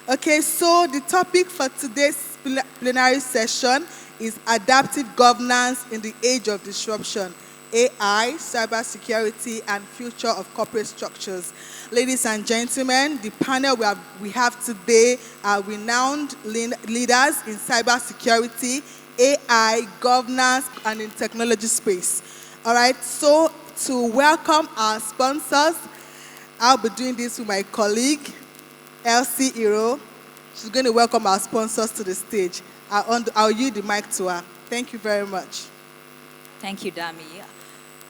Okay, so the topic for today's plenary session is adaptive governance in the age of disruption, AI, cybersecurity, and future of corporate structures. Ladies and gentlemen, the panel we have today are renowned leaders in cybersecurity, AI, governance, and in technology space. All right, so to welcome our sponsors, I'll be doing this with my colleague, Elsie. She's going to welcome our sponsors to the stage. I'll yield the mic to her. Thank you very much. Thank you, Dami.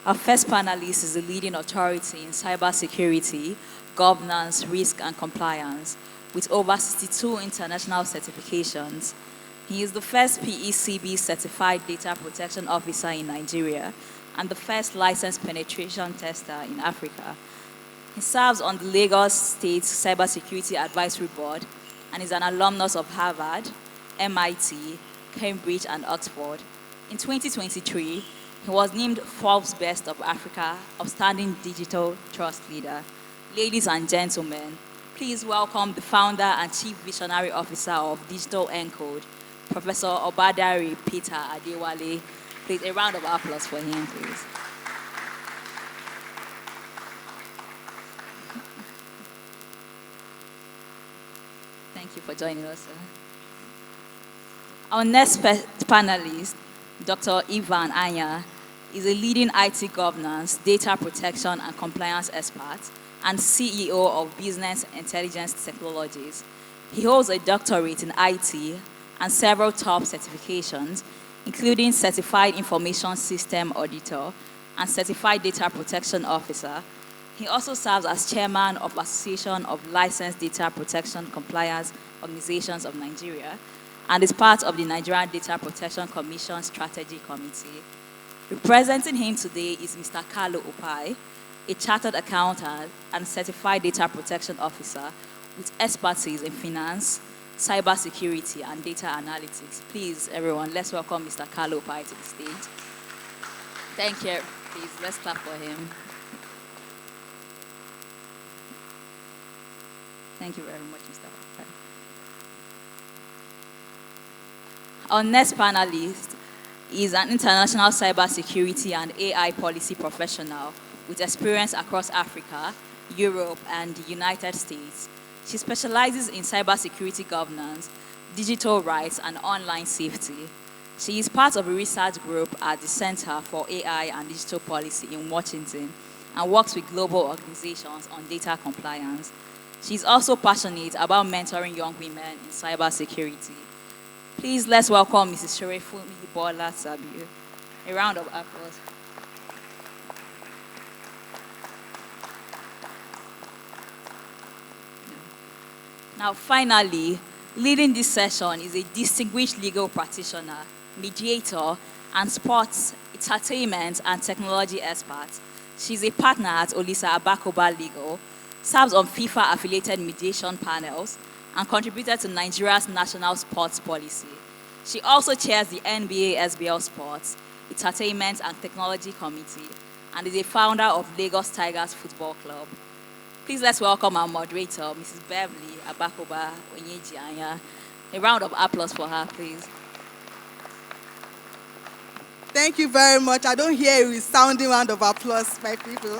Our first panelist is a leading authority in cybersecurity, governance, risk, and compliance, with over 62 international certifications. He is the first PECB certified data protection officer in Nigeria and the first licensed penetration tester in Africa. He serves on the Lagos State Cybersecurity Advisory Board and is an alumnus of Harvard, MIT, Cambridge, and Oxford. In 2023, he was named Forbes Best of Africa Outstanding Digital Trust Leader. Ladies and gentlemen, please welcome the founder and chief visionary officer of Digital Encode, Professor Obadare Peter Adewale. Please, a round of applause for him, please. Thank you for joining us, sir. Our next panelist, Dr. Ivan Anya, is a leading IT governance, data protection, and compliance expert and CEO of Business Intelligence Technologies. He holds a doctorate in IT and several top certifications, including Certified Information System Auditor and Certified Data Protection Officer. He also serves as chairman of Association of Licensed Data Protection Compliance Organizations of Nigeria and is part of the Nigerian Data Protection Commission Strategy Committee. Representing him today is Mr. Carlo Upai, a chartered accountant and certified data protection officer with expertise in finance, cybersecurity, and data analytics. Please, everyone, let's welcome Mr. Carlo Upai to the stage. Thank you. Please, let's clap for him. Thank you very much, Mr. Upai. Our next panelist is an international cybersecurity and AI policy professional with experience across Africa, Europe, and the United States. She specializes in cybersecurity governance, digital rights, and online safety. She is part of a research group at the Center for AI and Digital Policy in Washington and works with global organizations on data compliance. She is also passionate about mentoring young women in cybersecurity. Please, let's welcome Mrs. Shorefunmi Bola Saliu. A round of applause. Now, finally, leading this session is a distinguished legal practitioner, mediator, and sports, entertainment, and technology expert. She's a partner at Olisa Agbakoba Legal, serves on FIFA-affiliated mediation panels, and contributed to Nigeria's national sports policy. She also chairs the NBA SBL Sports, Entertainment and Technology Committee, and is a founder of Lagos Tigers Football Club. Please let's welcome our moderator, Mrs. Beverley Agbakoba Onyejianya. A round of applause for her, please. Thank you very much. I don't hear a resounding round of applause, my people.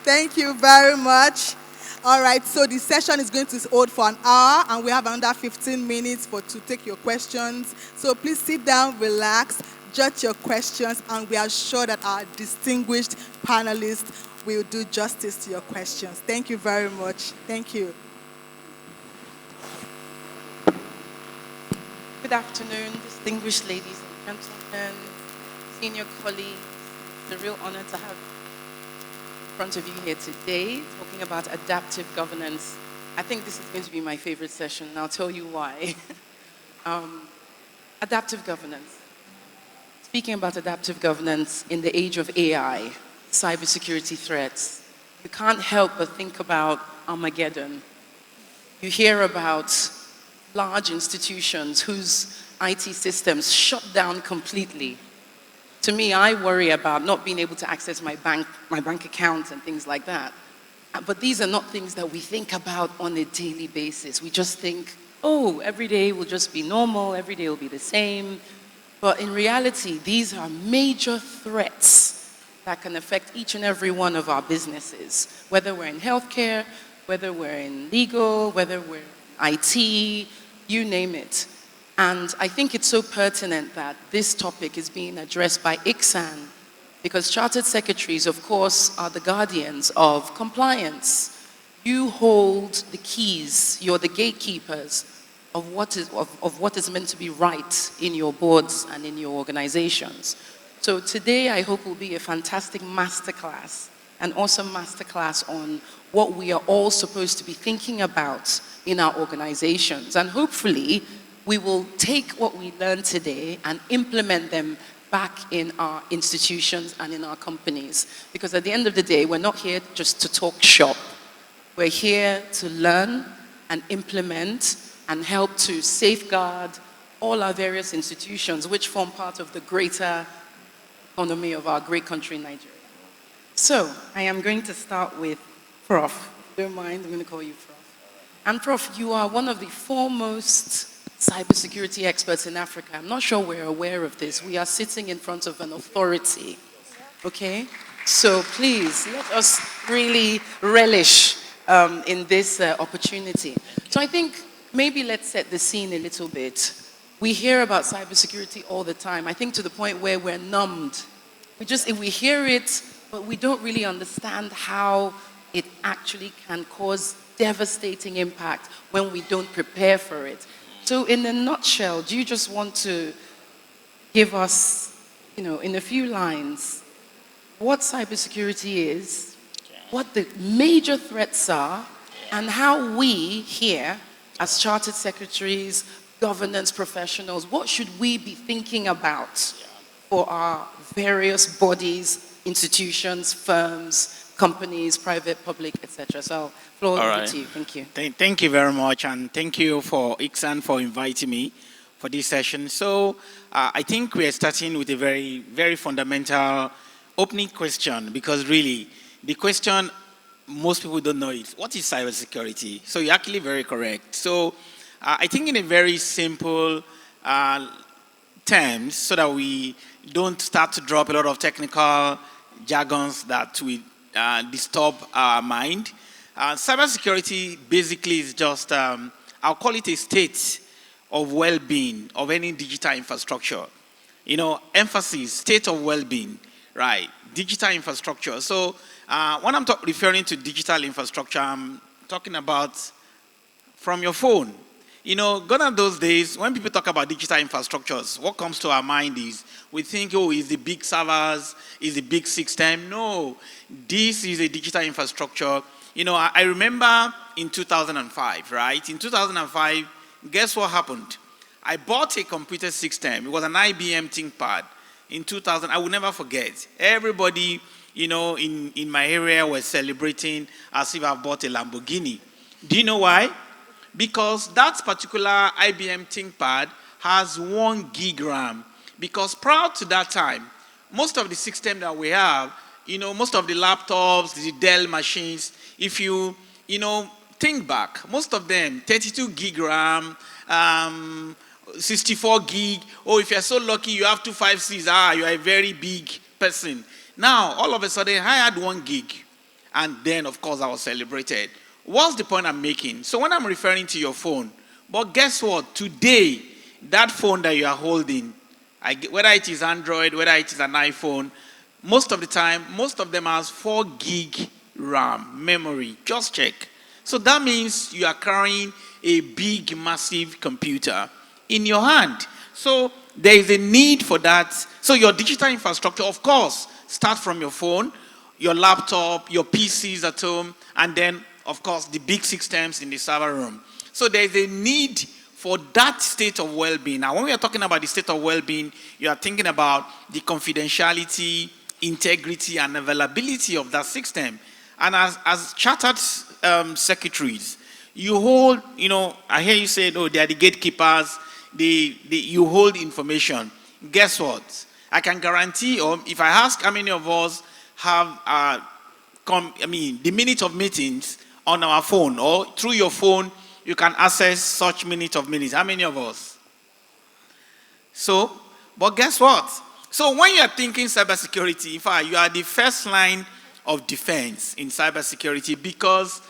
Thank you very much. All right, so the session is going to hold for an hour, and we have another 15 minutes to take your questions. So please sit down, relax, jot your questions, and we are sure that our distinguished panelists will do justice to your questions. Thank you very much. Thank you. Good afternoon, distinguished ladies and gentlemen, senior colleagues. It's a real honor to have in front of you here today, talking about adaptive governance. I think this is going to be my favorite session, and I'll tell you why. Adaptive governance. Speaking about adaptive governance in the age of AI, cybersecurity threats, you can't help but think about Armageddon. You hear about large institutions whose IT systems shut down completely. To me, I worry about not being able to access my bank account and things like that. But these are not things that we think about on a daily basis. We just think, oh, every day will just be normal, every day will be the same. But in reality, these are major threats that can affect each and every one of our businesses, whether we're in healthcare, whether we're in legal, whether we're in IT, you name it. And I think it's so pertinent that this topic is being addressed by Icsan, because chartered secretaries, of course, are the guardians of compliance. You hold the keys, you're the gatekeepers of what is meant to be right in your boards and in your organizations. So today I hope will be a fantastic masterclass, an awesome masterclass on what we are all supposed to be thinking about in our organizations. And hopefully we will take what we learned today and implement them back in our institutions and in our companies. Because at the end of the day, we're not here just to talk shop. We're here to learn and implement and help to safeguard all our various institutions which form part of the greater economy of our great country, Nigeria. So, I am going to start with Prof. Don't mind, I'm going to call you Prof. And Prof, you are one of the foremost cybersecurity experts in Africa. I'm not sure we're aware of this. We are sitting in front of an authority, okay? So please, let us really relish in this opportunity. So I think maybe let's set the scene a little bit. We hear about cybersecurity all the time. I think to the point where we're numbed. We hear it, but we don't really understand how it actually can cause devastating impact when we don't prepare for it. So in a nutshell, do you just want to give us, in a few lines, what cybersecurity is, what the major threats are, and how we here, as chartered secretaries, governance professionals, what should we be thinking about for our various bodies, institutions, firms, companies, private, public, etc. So, floor over to you. Thank you. Thank you very much, and thank you for Icsan for inviting me for this session. So, I think we are starting with a very, very fundamental opening question, because really, the question most people don't know is, what is cybersecurity? So you're actually very correct. So I think in a very simple terms, so that we don't start to drop a lot of technical jargons that will disturb our mind. Cybersecurity basically is just, I'll call it a state of well-being of any digital infrastructure. Emphasis, state of well-being, right? Digital infrastructure. So when I'm referring to digital infrastructure, I'm talking about from your phone. Gone are those days when people talk about digital infrastructures, what comes to our mind is we think, oh, it's the big servers, it's the big system. No, this is a digital infrastructure. I remember in 2005, right? In 2005, guess what happened? I bought a computer system. It was an IBM ThinkPad in 2000. I will never forget. Everybody, in my area was celebrating as if I bought a Lamborghini. Do you know why? Because that particular IBM ThinkPad has 1 gig RAM. Because prior to that time, most of the system that we have, most of the laptops, the Dell machines, if you, think back, most of them, 32 gig RAM, 64 gig, or if you're so lucky you have 256, you're a very big person. Now, all of a sudden, I had 1 gig. And then, of course, I was celebrated. What's the point I'm making? So when I'm referring to your phone, but guess what? Today, that phone that you are holding, whether it is Android, whether it is an iPhone, most of the time, most of them has 4 gig RAM memory. Just check. So that means you are carrying a big, massive computer in your hand. So there is a need for that. So your digital infrastructure, of course, starts from your phone, your laptop, your PCs at home, and then of course, the big systems in the server room. So there's a need for that state of well-being. Now, when we are talking about the state of well-being, you are thinking about the confidentiality, integrity, and availability of that system. And as chartered secretaries, you hold, I hear you say, oh, they are the gatekeepers, you hold information. Guess what? I can guarantee, or if I ask how many of us have the minutes of meetings on our phone, or through your phone, you can access such minutes of minutes. How many of us? So, but guess what? So when you're thinking cybersecurity, in fact, you are the first line of defense in cybersecurity, because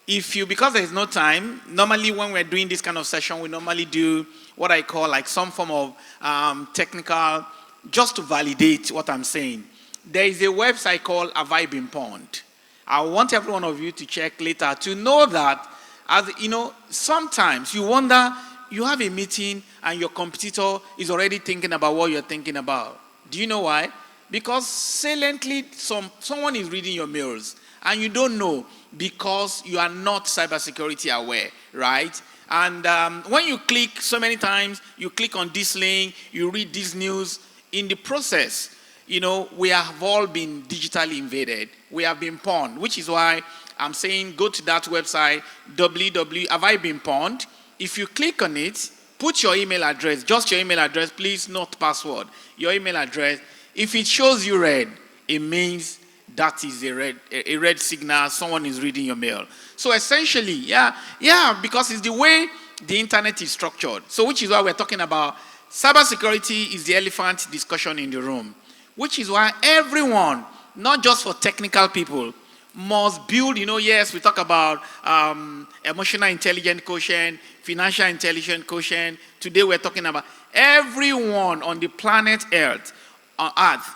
because there is no time, normally when we're doing this kind of session, we normally do what I call like some form of technical, just to validate what I'm saying. There is a website called Have I Been Pwned? I want every one of you to check later to know that, as you know, sometimes you wonder, you have a meeting and your competitor is already thinking about what you're thinking about. Do you know why? Because silently someone is reading your mails and you don't know, because you are not cybersecurity aware, right? And when you click so many times, you click on this link, you read this news, in the process, you know, we have all been digitally invaded. We have been pawned, which is why I'm saying go to that website, Have I Been Pwned? If you click on it, put your email address, just your email address, please, not password, your email address. If it shows you red, it means that is a red signal, someone is reading your mail. So essentially, yeah, because it's the way the internet is structured. So which is why we're talking about cybersecurity is the elephant discussion in the room. Which is why everyone, not just for technical people, must build, yes, we talk about emotional intelligence quotient, financial intelligence quotient. Today we're talking about everyone on the planet Earth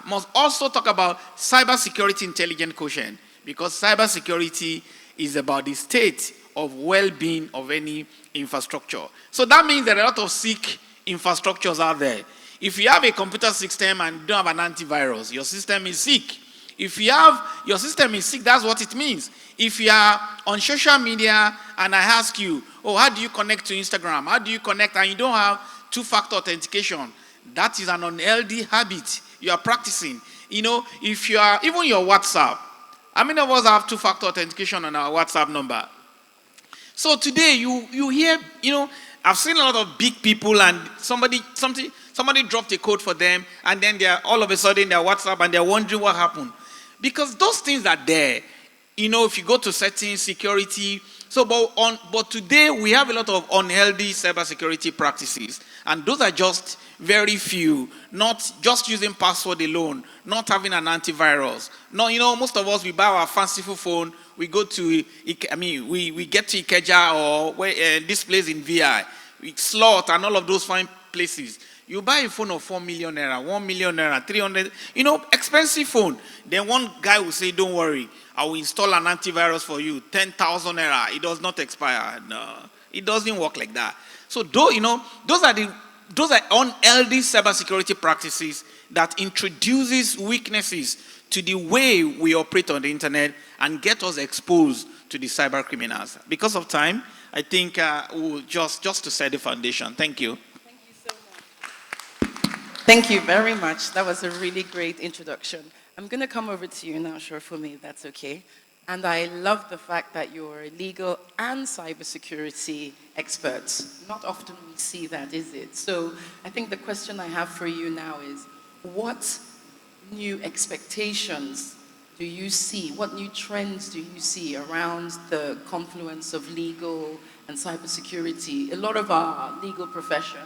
must also talk about cybersecurity intelligence quotient, because cybersecurity is about the state of well-being of any infrastructure. So that means there are a lot of sick infrastructures out there. If you have a computer system and you don't have an antivirus, your system is sick. If your system is sick, that's what it means. If you are on social media and I ask you, how do you connect to Instagram? How do you connect? And you don't have two-factor authentication. That is an unhealthy habit you are practicing. If you are, even your WhatsApp, how many of us have two-factor authentication on our WhatsApp number? So today you hear, I've seen a lot of big people and somebody dropped a code for them, and then they're all of a sudden they're WhatsApp and they're wondering what happened. Because those things are there. If you go to settings, security. So, but today we have a lot of unhealthy cybersecurity practices, and those are just very few. Not just using password alone, not having an antivirus. No, most of us, we buy our fanciful phone. We go to, we get to Ikeja or this place in VI, Slot and all of those fine places. You buy a phone of 4 million naira, 1 million naira, 300, expensive phone. Then one guy will say, don't worry, I will install an antivirus for you, 10,000 naira. It does not expire. No, it doesn't work like that. So, those are unhealthy cybersecurity practices that introduces weaknesses to the way we operate on the internet and get us exposed to the cyber criminals. Because of time, I think we'll just to set the foundation. Thank you. Thank you very much. That was a really great introduction. I'm going to come over to you now, Shorefunmi, if that's okay. And I love the fact that you're a legal and cybersecurity expert. Not often we see that, is it? So I think the question I have for you now is, what new expectations do you see? What new trends do you see around the confluence of legal and cybersecurity? A lot of our legal profession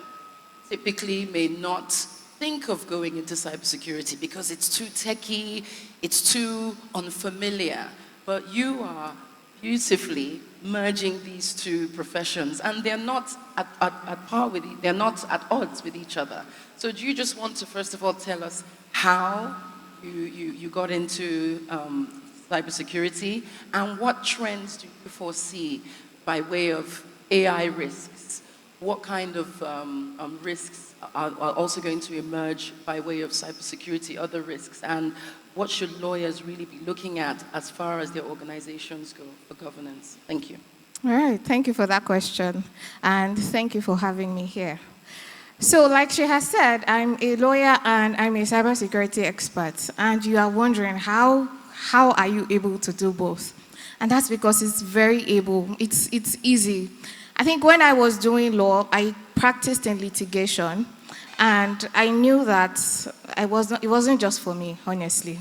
typically may not think of going into cybersecurity because it's too techy, it's too unfamiliar. But you are beautifully merging these two professions, and they're not at par with they're not at odds with each other. So do you just want to first of all tell us how you got into cybersecurity, and what trends do you foresee by way of AI risks? What kind of risks are also going to emerge by way of cybersecurity, other risks, and what should lawyers really be looking at as far as their organizations go for governance? Thank you. All right, thank you for that question, and thank you for having me here. So like she has said, I'm a lawyer and I'm a cybersecurity expert, and you are wondering how are you able to do both? And that's because it's very it's easy. I think when I was doing law, I practiced in litigation, and I knew that it wasn't just for me, honestly.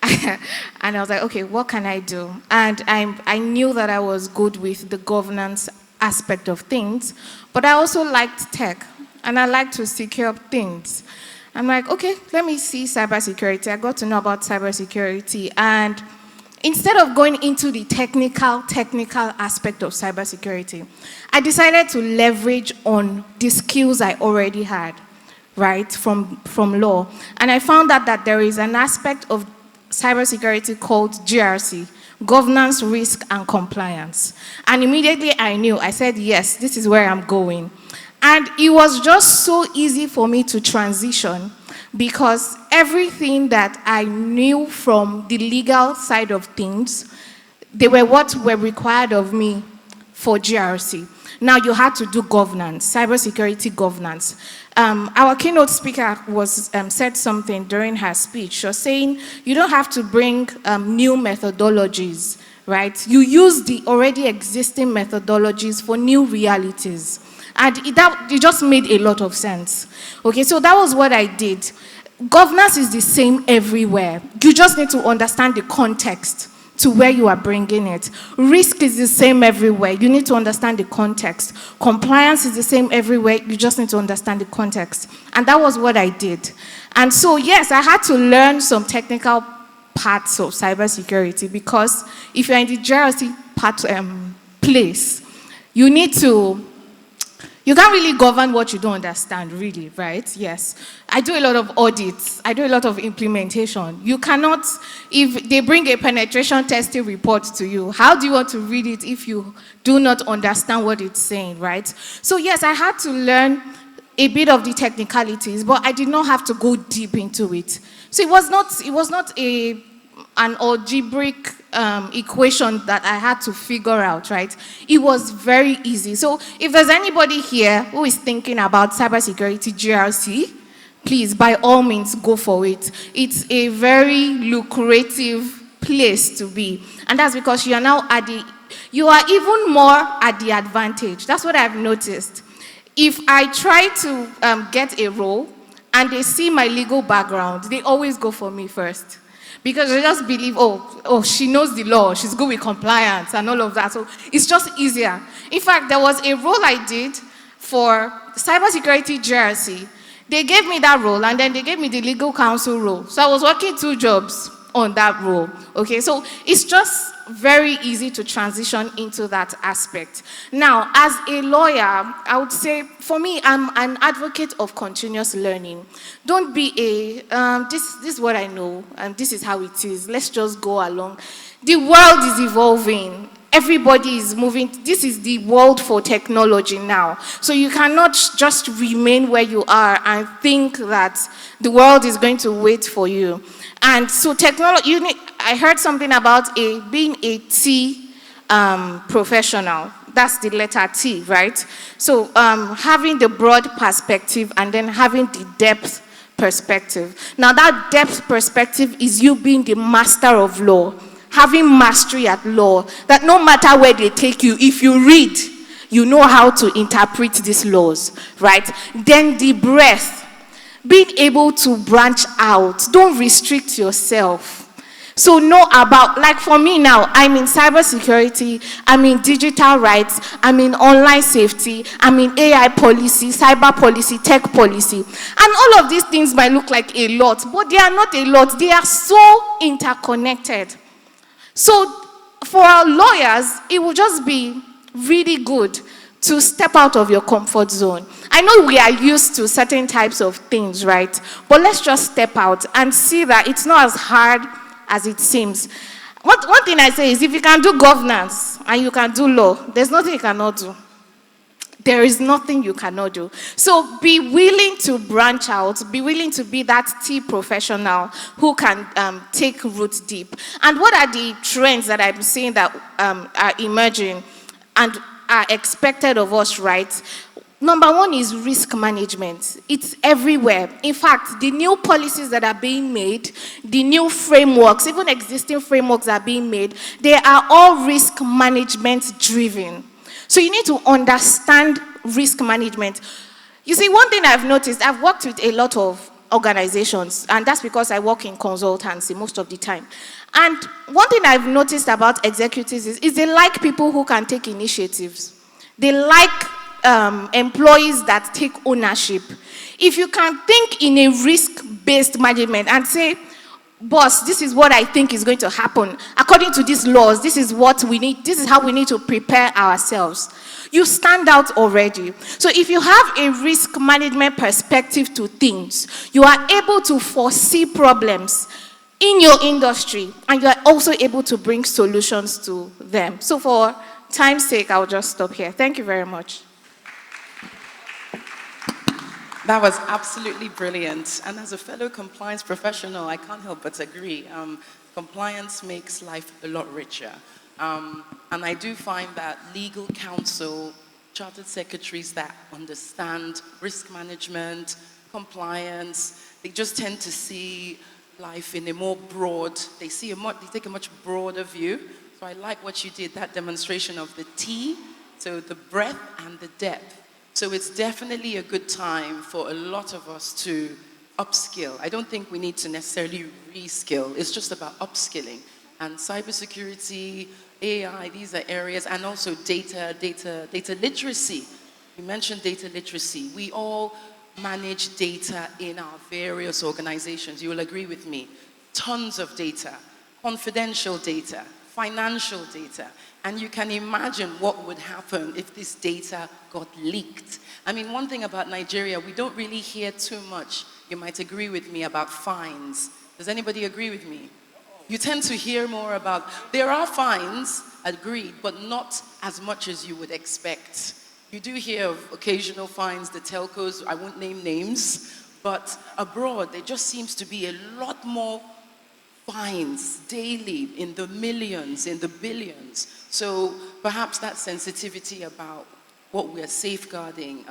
And I was like, okay, what can I do? And I knew that I was good with the governance aspect of things, but I also liked tech, and I like to secure things. I'm like, okay, let me see cybersecurity. I got to know about cybersecurity, and instead of going into the technical aspect of cybersecurity, I decided to leverage on the skills I already had, right, from law. And I found out that there is an aspect of cybersecurity called GRC, Governance, Risk, and Compliance. And immediately I said, yes, this is where I'm going. And it was just so easy for me to transition because everything that I knew from the legal side of things, they were what were required of me for GRC. Now you had to do governance, cybersecurity governance. Our keynote speaker said something during her speech. She was saying you don't have to bring new methodologies, right? You use the already existing methodologies for new realities. And it just made a lot of sense. Okay, so that was what I did. Governance is the same everywhere. You just need to understand the context to where you are bringing it. Risk is the same everywhere. You need to understand the context. Compliance is the same everywhere. You just need to understand the context. And that was what I did. And so, yes, I had to learn some technical parts of cybersecurity because if you're in the GRC place, you can't really govern what you don't understand, really, right? Yes. I do a lot of audits. I do a lot of implementation. You cannot, if they bring a penetration testing report to you, how do you want to read it if you do not understand what it's saying, right? So yes, I had to learn a bit of the technicalities, but I did not have to go deep into it. So it was not an algebraic equation that I had to figure out, right? It was very easy. So if there's anybody here who is thinking about cybersecurity GRC, please, by all means, go for it. It's a very lucrative place to be. And that's because you are now you are even more at the advantage. That's what I've noticed. If I try to get a role and they see my legal background, they always go for me first. Because they just believe, oh, she knows the law, she's good with compliance and all of that. So it's just easier. In fact, there was a role I did for cybersecurity GRC. They gave me that role and then they gave me the legal counsel role. So I was working 2 jobs on that role. Okay, so it's just very easy to transition into that aspect. Now, as a lawyer, I would say, for me, I'm an advocate of continuous learning. Don't be this is what I know, and this is how it is. Let's just go along. The world is evolving. Everybody is moving. This is the world for technology now. So you cannot just remain where you are and think that the world is going to wait for you. And so technology, I heard something about being a T professional. That's the letter T, right? So having the broad perspective and then having the depth perspective. Now that depth perspective is you being the master of law, having mastery at law, that no matter where they take you, if you read, you know how to interpret these laws, right? Then the breadth. Being able to branch out. Don't restrict yourself. So know about, like for me now, I'm in cybersecurity, I'm in digital rights, I'm in online safety, I'm in AI policy, cyber policy, tech policy. And all of these things might look like a lot, but they are not a lot. They are so interconnected. So for our lawyers, it will just be really good to step out of your comfort zone. I know we are used to certain types of things, right? But let's just step out and see that it's not as hard as it seems. One thing I say is if you can do governance and you can do law, there's nothing you cannot do. There is nothing you cannot do. So be willing to branch out, be willing to be that T professional who can take root deep. And what are the trends that I'm seeing that are emerging and are expected of us, right? Number one is risk management. It's everywhere. In fact, the new policies that are being made, the new frameworks, even existing frameworks that are being made, they are all risk management driven. So you need to understand risk management. You see, one thing I've noticed, I've worked with a lot of organizations, and that's because I work in consultancy most of the time. And one thing I've noticed about executives is they like people who can take initiatives. They like employees that take ownership. If you can think in a risk-based management and say, boss, this is what I think is going to happen. According to these laws, this is what we need, this is how we need to prepare ourselves. You stand out already. So if you have a risk management perspective to things, you are able to foresee problems in your industry, and you are also able to bring solutions to them. So for time's sake, I'll just stop here. Thank you very much. That was absolutely brilliant. And as a fellow compliance professional, I can't help but agree. Compliance makes life a lot richer. And I do find that legal counsel, chartered secretaries that understand risk management, compliance, they just tend to see life in a more broad, they take a much broader view. So I like what you did, that demonstration of the T, so the breadth and the depth. So it's definitely a good time for a lot of us to upskill. I don't think we need to necessarily reskill. It's just about upskilling. And cybersecurity, AI, these are areas, and also data literacy. You mentioned data literacy. We all manage data in our various organizations. You will agree with me. Tons of data, confidential data, financial data. And you can imagine what would happen if this data got leaked. I mean, one thing about Nigeria, we don't really hear too much, you might agree with me, about fines. Does anybody agree with me? You tend to hear more about, there are fines, agreed, but not as much as you would expect. You do hear of occasional fines, the telcos, I won't name names, but abroad, there just seems to be a lot more fines daily in the millions, in the billions. So perhaps that sensitivity about what we're safeguarding,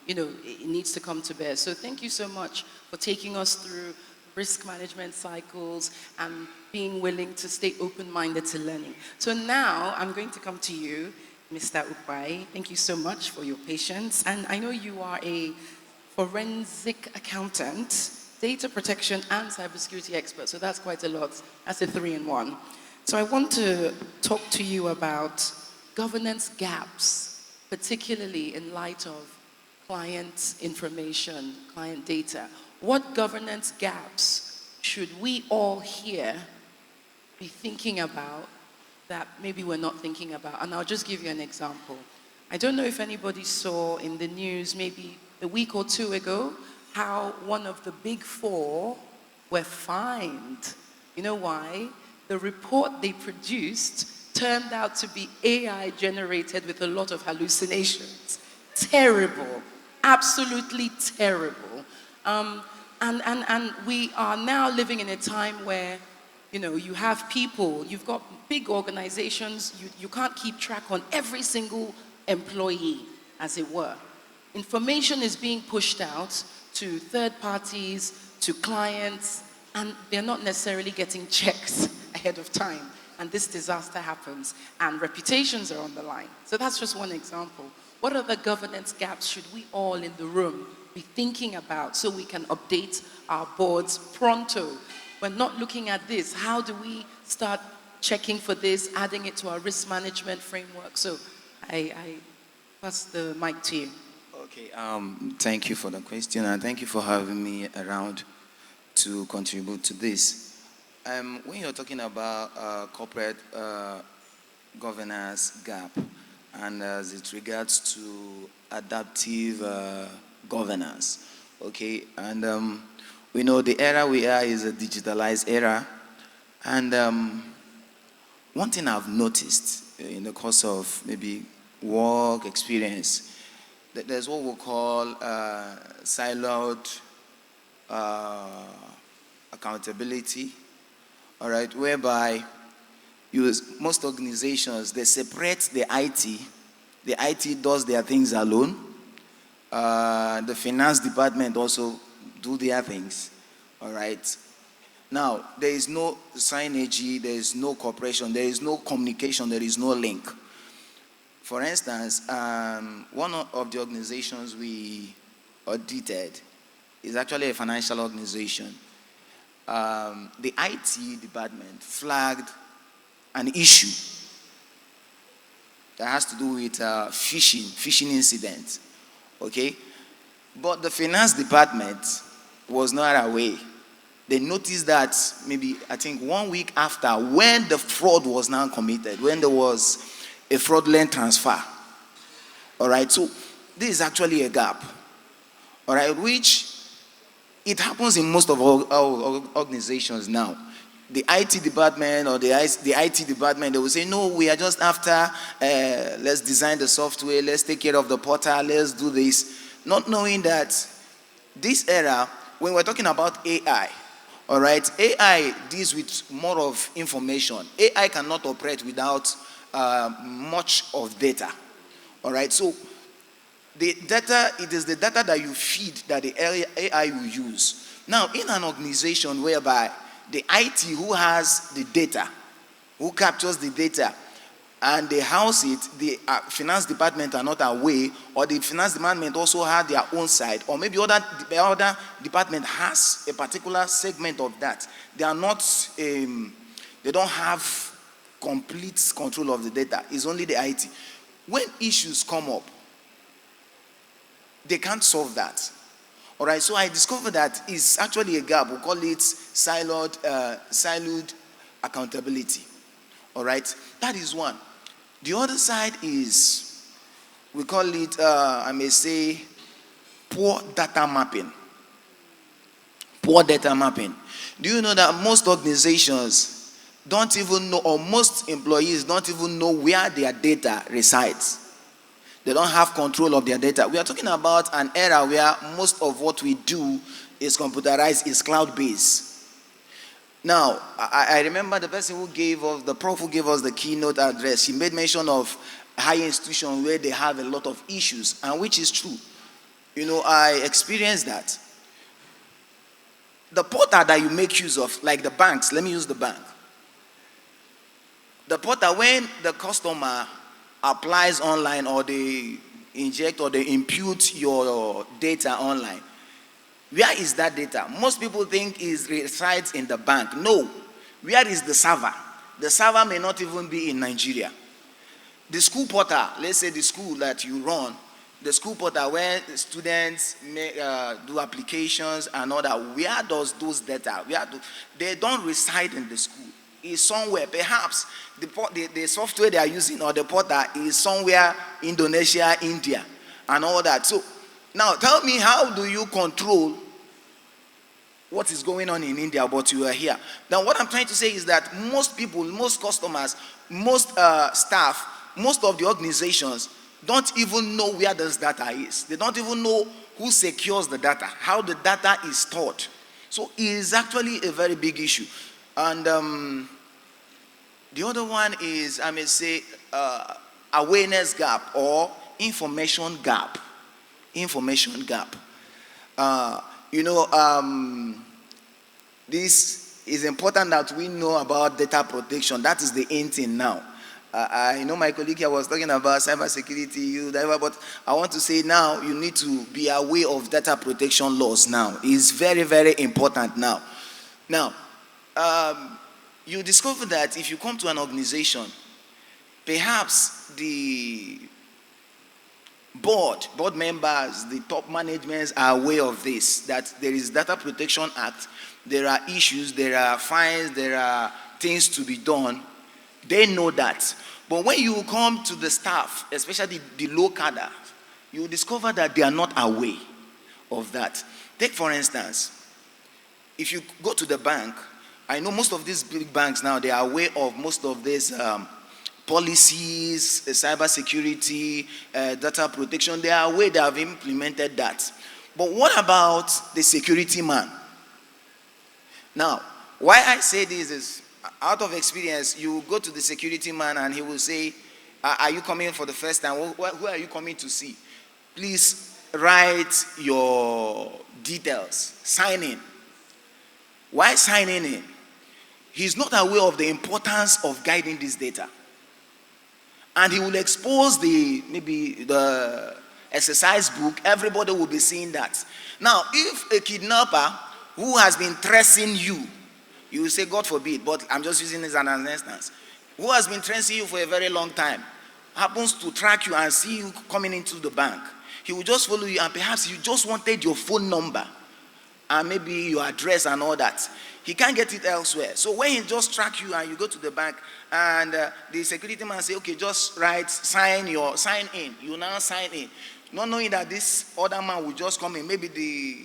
it needs to come to bear. So thank you so much for taking us through risk management cycles and being willing to stay open-minded to learning. So now I'm going to come to you, Mr. Ukpai. Thank you so much for your patience. And I know you are a forensic accountant, data protection and cybersecurity expert, so that's quite a lot. That's a 3-in-1. So I want to talk to you about governance gaps, particularly in light of client information, client data. What governance gaps should we all here be thinking about that maybe we're not thinking about? And I'll just give you an example. I don't know if anybody saw in the news maybe a week or two ago how one of the big four were fined. You know why? The report they produced turned out to be AI generated with a lot of hallucinations. Terrible, absolutely terrible. And we are now living in a time where, you have people, you've got big organizations, you can't keep track on every single employee, as it were. Information is being pushed out to third parties, to clients, and they're not necessarily getting checks ahead of time. And this disaster happens, and reputations are on the line. So that's just one example. What other governance gaps should we all in the room be thinking about so we can update our boards pronto? We're not looking at this. How do we start checking for this, adding it to our risk management framework? So I pass the mic to you. Okay, thank you for the question, and thank you for having me around to contribute to this. When you're talking about corporate governance gap, and as it regards to adaptive governance, okay, and we know the era we are is a digitalized era, and one thing I've noticed in the course of maybe work experience, that there's what we call siloed accountability, all right, whereby most organizations, they separate the IT does their things alone, the finance department also do their things, all right. Now, there is no synergy, there is no cooperation, there is no communication, there is no link. For instance, one of the organizations we audited is actually a financial organization. The IT department flagged an issue that has to do with phishing incident, okay? But the finance department was not aware. They noticed that maybe, I think 1 week after, when the fraud was now committed, when there was a fraudulent transfer, all right? So this is actually a gap, all right, which it happens in most of our organizations now. The IT department or the IT department, they will say, no, we are just after, let's design the software, let's take care of the portal, let's do this. Not knowing that this era, when we're talking about AI, all right, AI deals with more of information. AI cannot operate without much of data, all right? So the data, it is the data that you feed that the AI will use. Now, in an organization whereby the IT who has the data, who captures the data, and they house it, the finance department are not aware, or the finance department also have their own side, or maybe the other department has a particular segment of that. They are not, they don't have complete control of the data. It's only the IT. When issues come up, they can't solve that. All right, so I discovered that it's actually a gap. We call it siloed accountability. All right, that is one. The other side is, we call it, I may say, poor data mapping. Poor data mapping. Do you know that most organizations don't even know, or most employees don't even know where their data resides? They don't have control of their data. We are talking about an era where most of what we do is computerized, is cloud-based. Now, I remember the person who gave us, the prof who gave us the keynote address, he made mention of higher institutions where they have a lot of issues, and which is true. You know, I experienced that. The portal that you make use of, like the banks, let me use the bank. The portal, when the customer applies online, or they inject or they impute your data online, where is that data? Most people think it resides in the bank. No. Where is the server? The server may not even be in Nigeria. The school portal, let's say the school that you run, the school portal where students do applications and all that, where does those data, they don't reside in the school. It's somewhere. Perhaps the software they are using or the portal is somewhere, Indonesia, India, and all that. So now tell me, how do you control what is going on in India, but you are here? Now what I'm trying to say is that most people, most customers, most staff, most of the organizations don't even know where this data is. They don't even know who secures the data, how the data is stored. So it is actually a very big issue. And the other one is, I may say, awareness gap or information gap. Information gap. This is important that we know about data protection. That is the in thing now. I know my colleague here was talking about cybersecurity, but I want to say now you need to be aware of data protection laws now. It's very, very important now. Now, you discover that if you come to an organization, perhaps the board members, the top managements are aware of this, that there is Data Protection Act, there are issues, there are fines, there are things to be done. They know that. But when you come to the staff, especially the low cadre, you discover that they are not aware of that. Take for instance, if you go to the bank, I know most of these big banks now, they are aware of most of these policies, cybersecurity, data protection. They are aware, they have implemented that. But what about the security man? Now, why I say this is, out of experience, you go to the security man and he will say, are you coming for the first time? Who are you coming to see? Please write your details, sign in. Why signing in? He's not aware of the importance of guiding this data. And he will expose maybe the exercise book, everybody will be seeing that. Now, if a kidnapper who has been tracing you, you will say, God forbid, but I'm just using this as an instance, who has been tracing you for a very long time, happens to track you and see you coming into the bank, he will just follow you, and perhaps you just wanted your phone number and maybe your address and all that. He can't get it elsewhere. So when he just track you and you go to the bank and the security man say, okay, just write, sign in. You now sign in. Not knowing that this other man will just come in. Maybe the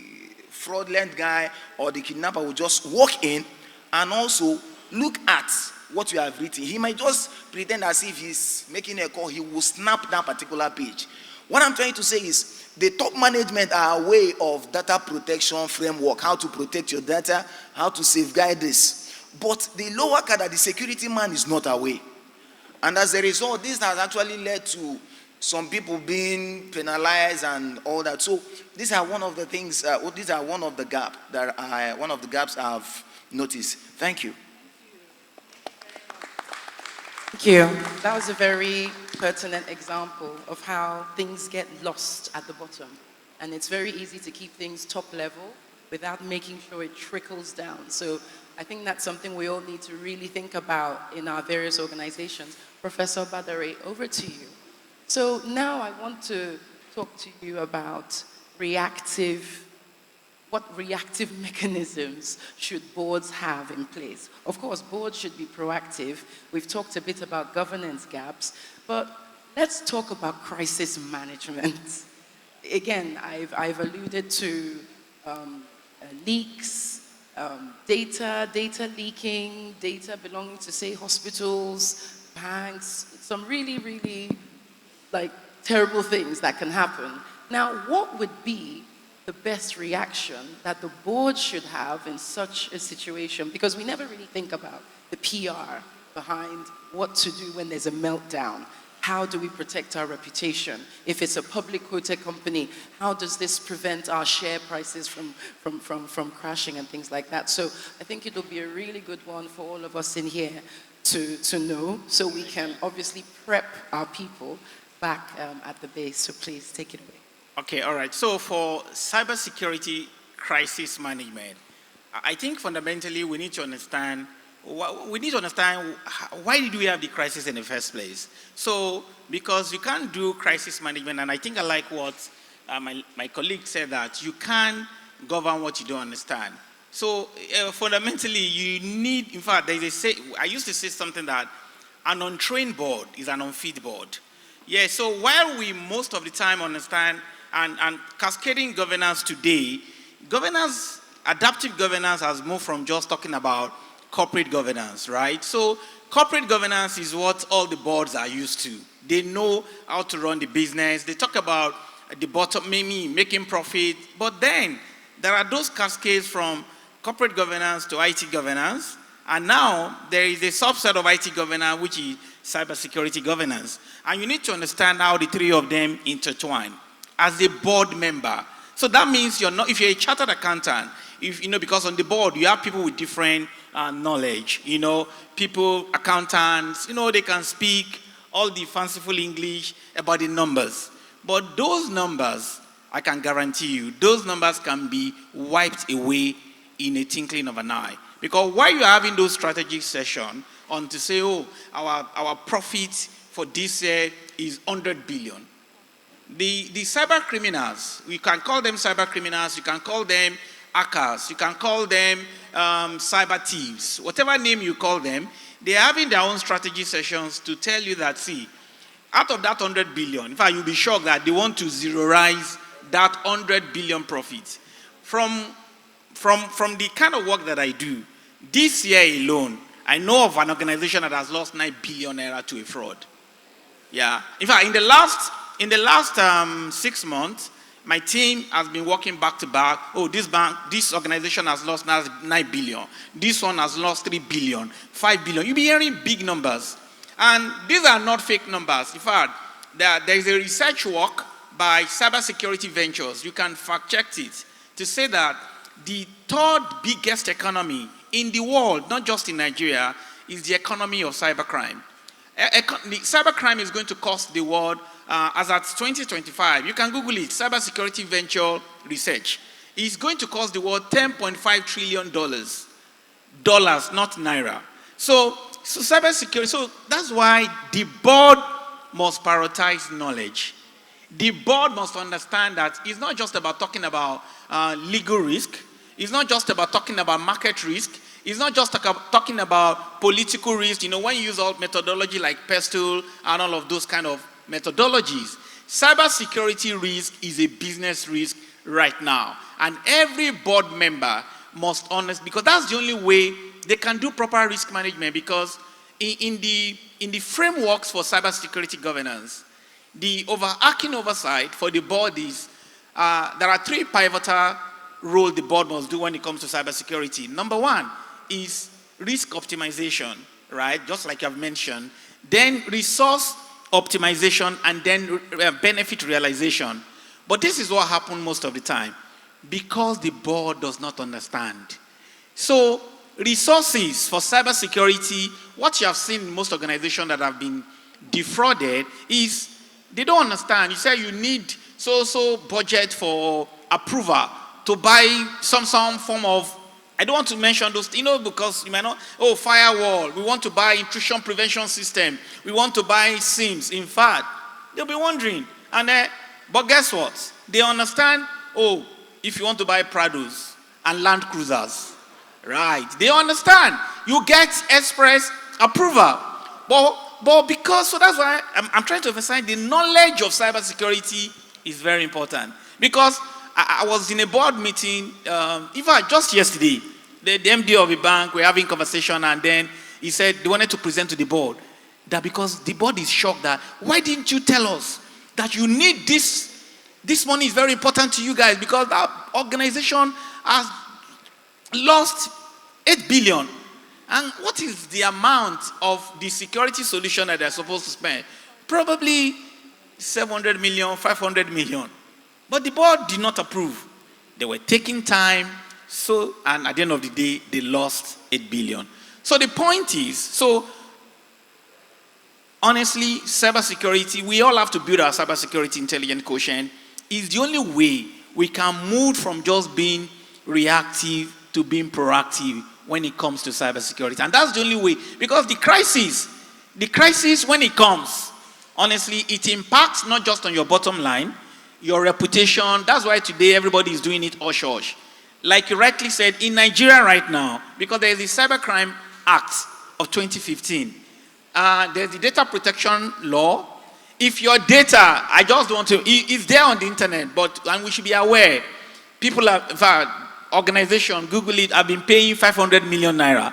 fraudulent guy or the kidnapper will just walk in and also look at what you have written. He might just pretend as if he's making a call. He will snap that particular page. What I'm trying to say is, the top management are aware of data protection framework, how to protect your data, how to safeguard this. But the lower cadre, the security man, is not aware. And as a result, this has actually led to some people being penalized and all that. So these are one of the things, these are one of the gaps I've noticed. Thank you. Thank you. That was a very pertinent example of how things get lost at the bottom. And it's very easy to keep things top level without making sure it trickles down. So I think that's something we all need to really think about in our various organizations. Professor Obadare, over to you. So now I want to talk to you about what reactive mechanisms should boards have in place? Of course, boards should be proactive. We've talked a bit about governance gaps, but let's talk about crisis management. Again, I've alluded to leaks, data leaking, data belonging to, say, hospitals, banks, some really, really terrible things that can happen. Now, what would be the best reaction that the board should have in such a situation? Because we never really think about the PR behind what to do when there's a meltdown. How do we protect our reputation? If it's a public quoted company, how does this prevent our share prices from crashing and things like that? So I think it'll be a really good one for all of us in here to know, so we can obviously prep our people back at the base. So please take it away. Okay, all right. So for cybersecurity crisis management, I think fundamentally we need to understand why did we have the crisis in the first place. So because you can't do crisis management, and I think I like what my colleague said, that you can't govern what you don't understand. So fundamentally you need, in fact, I used to say something that an untrained board is an unfit board. Yeah, so while we most of the time understand and cascading governance today, adaptive governance has moved from just talking about corporate governance, right? So corporate governance is what all the boards are used to. They know how to run the business. They talk about the bottom, maybe making profit, but then there are those cascades from corporate governance to IT governance, and now there is a subset of IT governance, which is cybersecurity governance. And you need to understand how the three of them intertwine as a board member. So that means if you're a chartered accountant, because on the board you have people with different knowledge, people, accountants, they can speak all the fanciful English about the numbers. But those numbers, I can guarantee you, those numbers can be wiped away in a twinkling of an eye. Because while you're having those strategic sessions on to say, our profit for this year is 100 billion. The cyber criminals, we can call them cyber criminals, you can call them hackers, you can call them cyber thieves, whatever name you call them, they're having their own strategy sessions to tell you that, see, out of that 100 billion, in fact, you'll be shocked that they want to zeroize that 100 billion profit. From the kind of work that I do, this year alone, I know of an organization that has lost 9 billion naira to a fraud. Yeah. In fact, in the last 6 months, my team has been working back to back. Oh, this organization has lost 9 billion. This one has lost 3 billion, 5 billion. You'll be hearing big numbers. And these are not fake numbers. In fact, there is a research work by Cybersecurity Ventures. You can fact check it to say that the third biggest economy in the world, not just in Nigeria, is the economy of cybercrime. Cybercrime is going to cost the world as at 2025, you can Google it, cybersecurity venture research, is going to cost the world $10.5 trillion. Dollars, not naira. So cybersecurity, so that's why the board must prioritize knowledge. The board must understand that it's not just about talking about legal risk. It's not just about talking about market risk. It's not just talking about political risk. You know, when you use all methodology like PESTLE and all of those kind of methodologies, cybersecurity risk is a business risk right now. And every board member must understand, because that's the only way they can do proper risk management, because in the frameworks for cybersecurity governance, the overarching oversight for the board is, there are three pivotal roles the board must do when it comes to cybersecurity. Number one is risk optimization, right? Just like I've mentioned. Then resource optimization, and then benefit realization. But this is what happens most of the time, because the board does not understand. So resources for cybersecurity, what you have seen in most organizations that have been defrauded is they don't understand. You say you need so budget for approval to buy some form of, I don't want to mention those, because you might not, firewall, we want to buy intrusion prevention system, we want to buy SIMs. In fact, they'll be wondering. But guess what? They understand, if you want to buy Prados and Land Cruisers, right? They understand. You get express approval. But because, so that's why I'm trying to emphasize the knowledge of cybersecurity is very important. Because I was in a board meeting, in fact, just yesterday, the MD of the bank, we're having conversation, and then he said they wanted to present to the board that because the board is shocked that, why didn't you tell us that you need this money is very important to you guys, because that organization has lost 8 billion. And what is the amount of the security solution that they're supposed to spend? Probably 700 million, 500 million. But the board did not approve. They were taking time, and at the end of the day, they lost 8 billion. So the point is, honestly, cybersecurity, we all have to build our cybersecurity intelligence quotient. Is the only way we can move from just being reactive to being proactive when it comes to cybersecurity. And that's the only way, because the crisis when it comes, honestly, it impacts not just on your bottom line, your reputation. That's why today everybody is doing it hush-hush. Like you rightly said, in Nigeria right now, because there is the Cybercrime Act of 2015, there's the data protection law. If your data, I just don't want to, it's there on the internet, and we should be aware, people have, in fact, organization, Google it, have been paying 500 million naira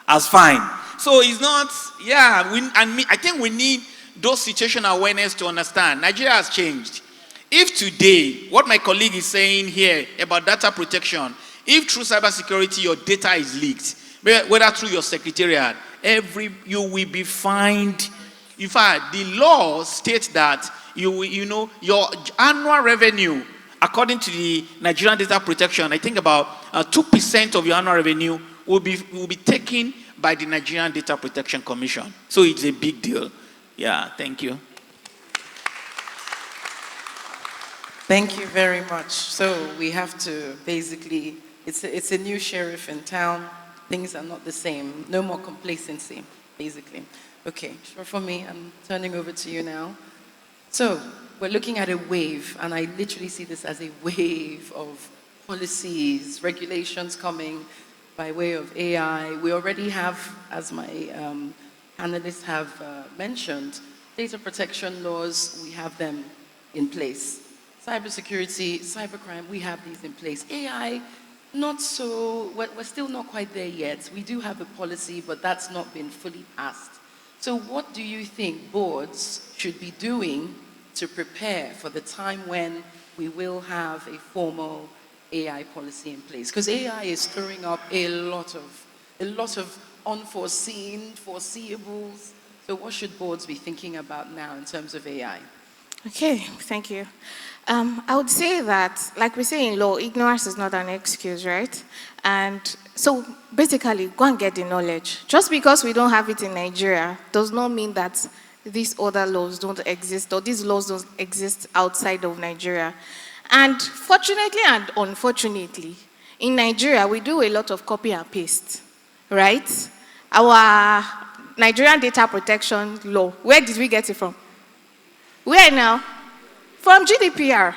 as fine. So it's not, I think we need those situational awareness to understand. Nigeria has changed. If today, what my colleague is saying here about data protection, if through cybersecurity your data is leaked, whether through your secretariat, you will be fined. In fact, the law states that your annual revenue, according to the Nigerian data protection, I think about 2% of your annual revenue will be taken by the Nigerian Data Protection Commission. So it's a big deal. Yeah, thank you. Thank you very much. So we have to basically, it's a new sheriff in town. Things are not the same. No more complacency, basically. Okay, Shorefunmi, I'm turning over to you now. So we're looking at a wave, and I literally see this as a wave of policies, regulations coming by way of AI. We already have, as my panelists have mentioned, data protection laws, we have them in place. Cybersecurity, cybercrime, we have these in place. AI, not so, we're still not quite there yet. We do have a policy, but that's not been fully passed. So what do you think boards should be doing to prepare for the time when we will have a formal AI policy in place? Because AI is stirring up a lot of unforeseen, foreseeables. So what should boards be thinking about now in terms of AI? Okay, thank you. I would say that, like we say in law, ignorance is not an excuse, right? And so basically, go and get the knowledge. Just because we don't have it in Nigeria does not mean that these other laws don't exist, or these laws don't exist outside of Nigeria. And fortunately and unfortunately, in Nigeria, we do a lot of copy and paste, right? Our Nigerian data protection law, where did we get it from? Where now? From GDPR.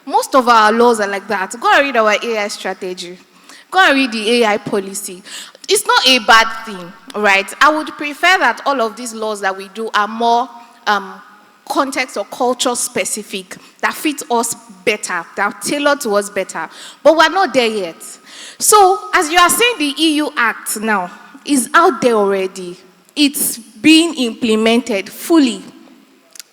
Most of our laws are like that. Go and read our AI strategy. Go and read the AI policy. It's not a bad thing, right? I would prefer that all of these laws that we do are more context or culture specific, that fit us better, that are tailored to us better. But we're not there yet. So, as you are saying, the EU Act now is out there already. It's being implemented fully.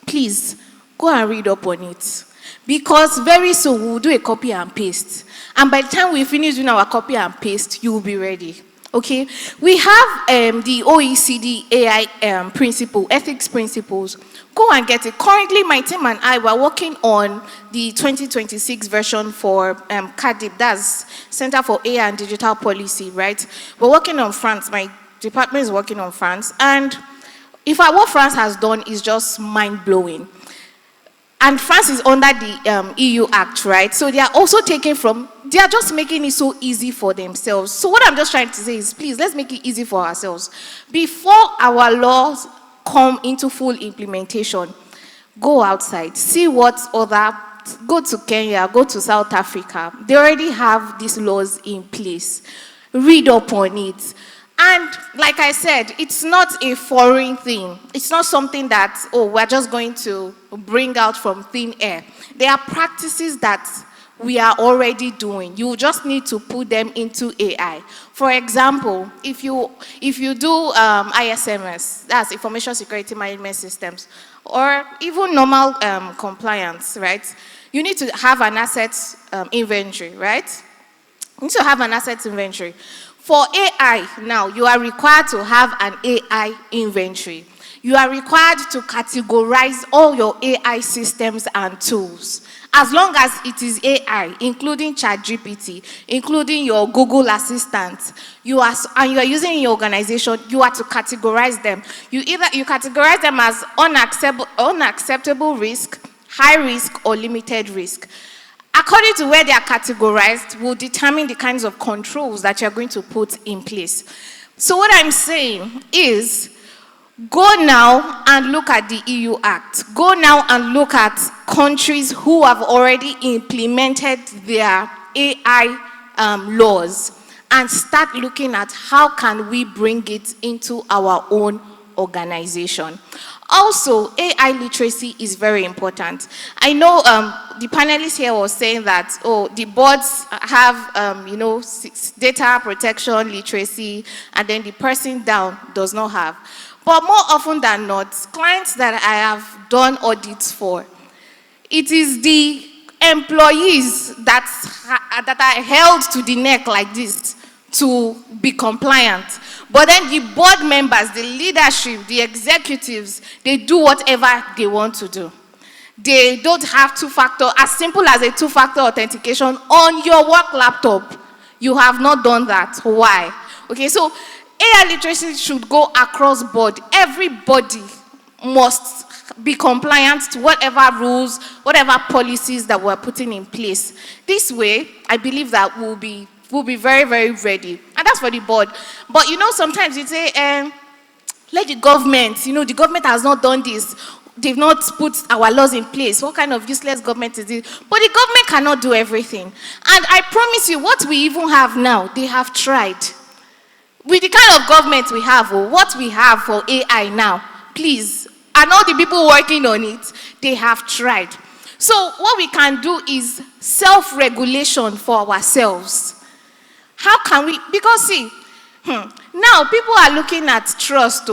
Please, go and read up on it. Because very soon we'll do a copy and paste. And by the time we finish doing our copy and paste, you will be ready. Okay? We have the OECD AI principle, ethics principles. Go and get it. Currently, my team and I were working on the 2026 version for CADIP, that's Center for AI and Digital Policy, right? We're working on France. My department is working on France. And in fact, what France has done is just mind-blowing. And France is under the EU Act, right? So they are also taking from, they are just making it so easy for themselves. So what I'm just trying to say is, please, let's make it easy for ourselves. Before our laws come into full implementation, go outside, see what other, go to Kenya, go to South Africa. They already have these laws in place. Read up on it. And like I said, it's not a foreign thing. It's not something that, oh, we're just going to bring out from thin air. There are practices that we are already doing. You just need to put them into AI. For example, if you do ISMS, that's Information Security Management Systems, or even normal compliance, right? You need to have an asset inventory, right? You need to have an asset inventory. For AI now, you are required to have an AI inventory. You are required to categorize all your AI systems and tools. As long as it is AI, including ChatGPT, including your Google Assistant, and you are using in your organization, you are to categorize them. You categorize them as unacceptable risk, high risk, or limited risk. According to where they are categorized, will determine the kinds of controls that you're going to put in place. So what I'm saying is, go now and look at the EU Act. Go now and look at countries who have already implemented their AI laws, and start looking at how can we bring it into our own organization. Also, AI literacy is very important. I know the panelist here was saying that, oh, the boards have, data protection, literacy, and then the person down does not have. But more often than not, clients that I have done audits for, it is the employees that are held to the neck like this to be compliant. But then the board members, the leadership, the executives, they do whatever they want to do. They don't have two-factor, as simple as a two-factor authentication on your work laptop. You have not done that. Why? Okay, so AI literacy should go across board. Everybody must be compliant to whatever rules, whatever policies that we're putting in place. This way, I believe that we'll be very, very ready. And that's for the board. But sometimes you say, let the government, the government has not done this. They've not put our laws in place. What kind of useless government is it? But the government cannot do everything. And I promise you, what we even have now, they have tried. With the kind of government we have, or what we have for AI now, please, and all the people working on it, they have tried. So what we can do is self-regulation for ourselves. How can we, because see, now people are looking at trust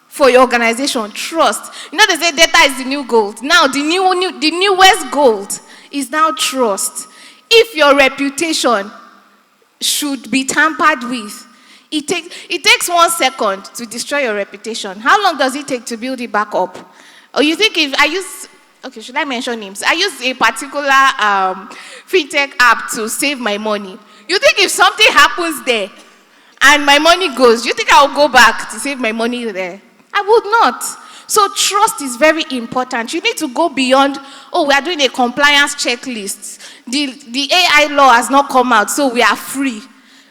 for your organization, trust. They say data is the new gold. Now the newest gold is now trust. If your reputation should be tampered with, it takes 1 second to destroy your reputation. How long does it take to build it back up? Or you think if I use, okay, should I mention names? I use a particular fintech app to save my money. You think if something happens there and my money goes, you think I'll go back to save my money there? I would not. So trust is very important. You need to go beyond, oh, we are doing a compliance checklist. The AI law has not come out, so we are free.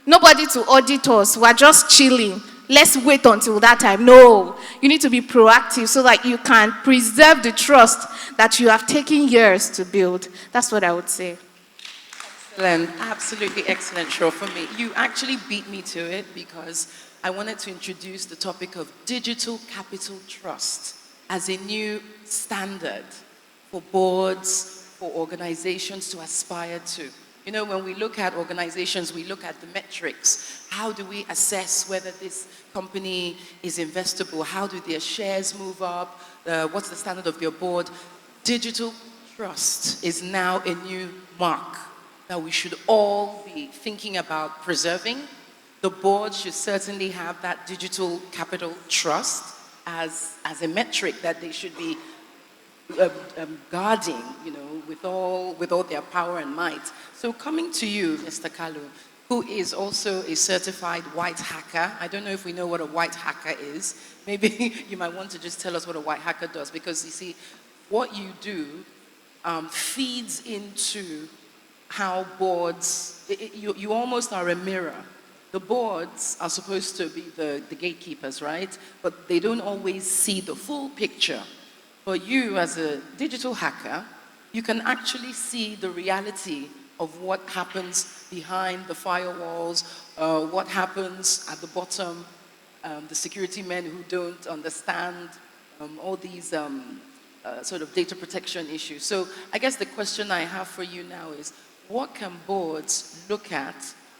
Nobody to audit us. We are just chilling. Let's wait until that time. No, you need to be proactive so that you can preserve the trust that you have taken years to build. That's what I would say. Excellent, absolutely excellent Shorefunmi. You actually beat me to it because I wanted to introduce the topic of digital capital trust as a new standard for boards, for organizations to aspire to. You know, when we look at organizations, we look at the metrics. How do we assess whether this company is investable? How do their shares move up? What's the standard of your board? Digital trust is now a new mark that we should all be thinking about preserving. The board should certainly have that digital capital trust as a metric that they should be guarding, you know, with all their power and might. So coming to you, Mr. Kalu, who is also a certified white hacker. I don't know if we know what a white hacker is. Maybe you might want to just tell us what a white hacker does, because you see, what you do feeds into how boards, you almost are a mirror. The boards are supposed to be the gatekeepers, right? But they don't always see the full picture. But you, as a digital hacker, you can actually see the reality of what happens behind the firewalls, what happens at the bottom, the security men who don't understand all these sort of data protection issues. So I guess the question I have for you now is, what can boards look at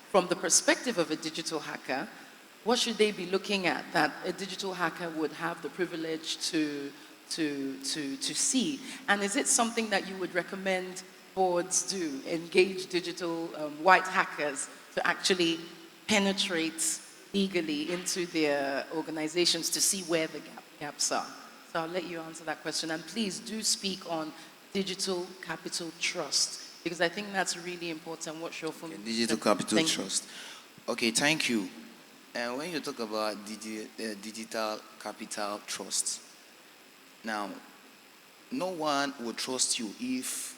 from the perspective of a digital hacker? What should they be looking at that a digital hacker would have the privilege to see? And is it something that you would recommend boards do, engage digital white hackers to actually penetrate legally into their organizations to see where the gaps are? So I'll let you answer that question. And please do speak on digital capital trust, because I think that's really important. What Shorefunmi digital said. capital trust. Okay, thank you. And when you talk about digital capital trust, now, no one will trust you if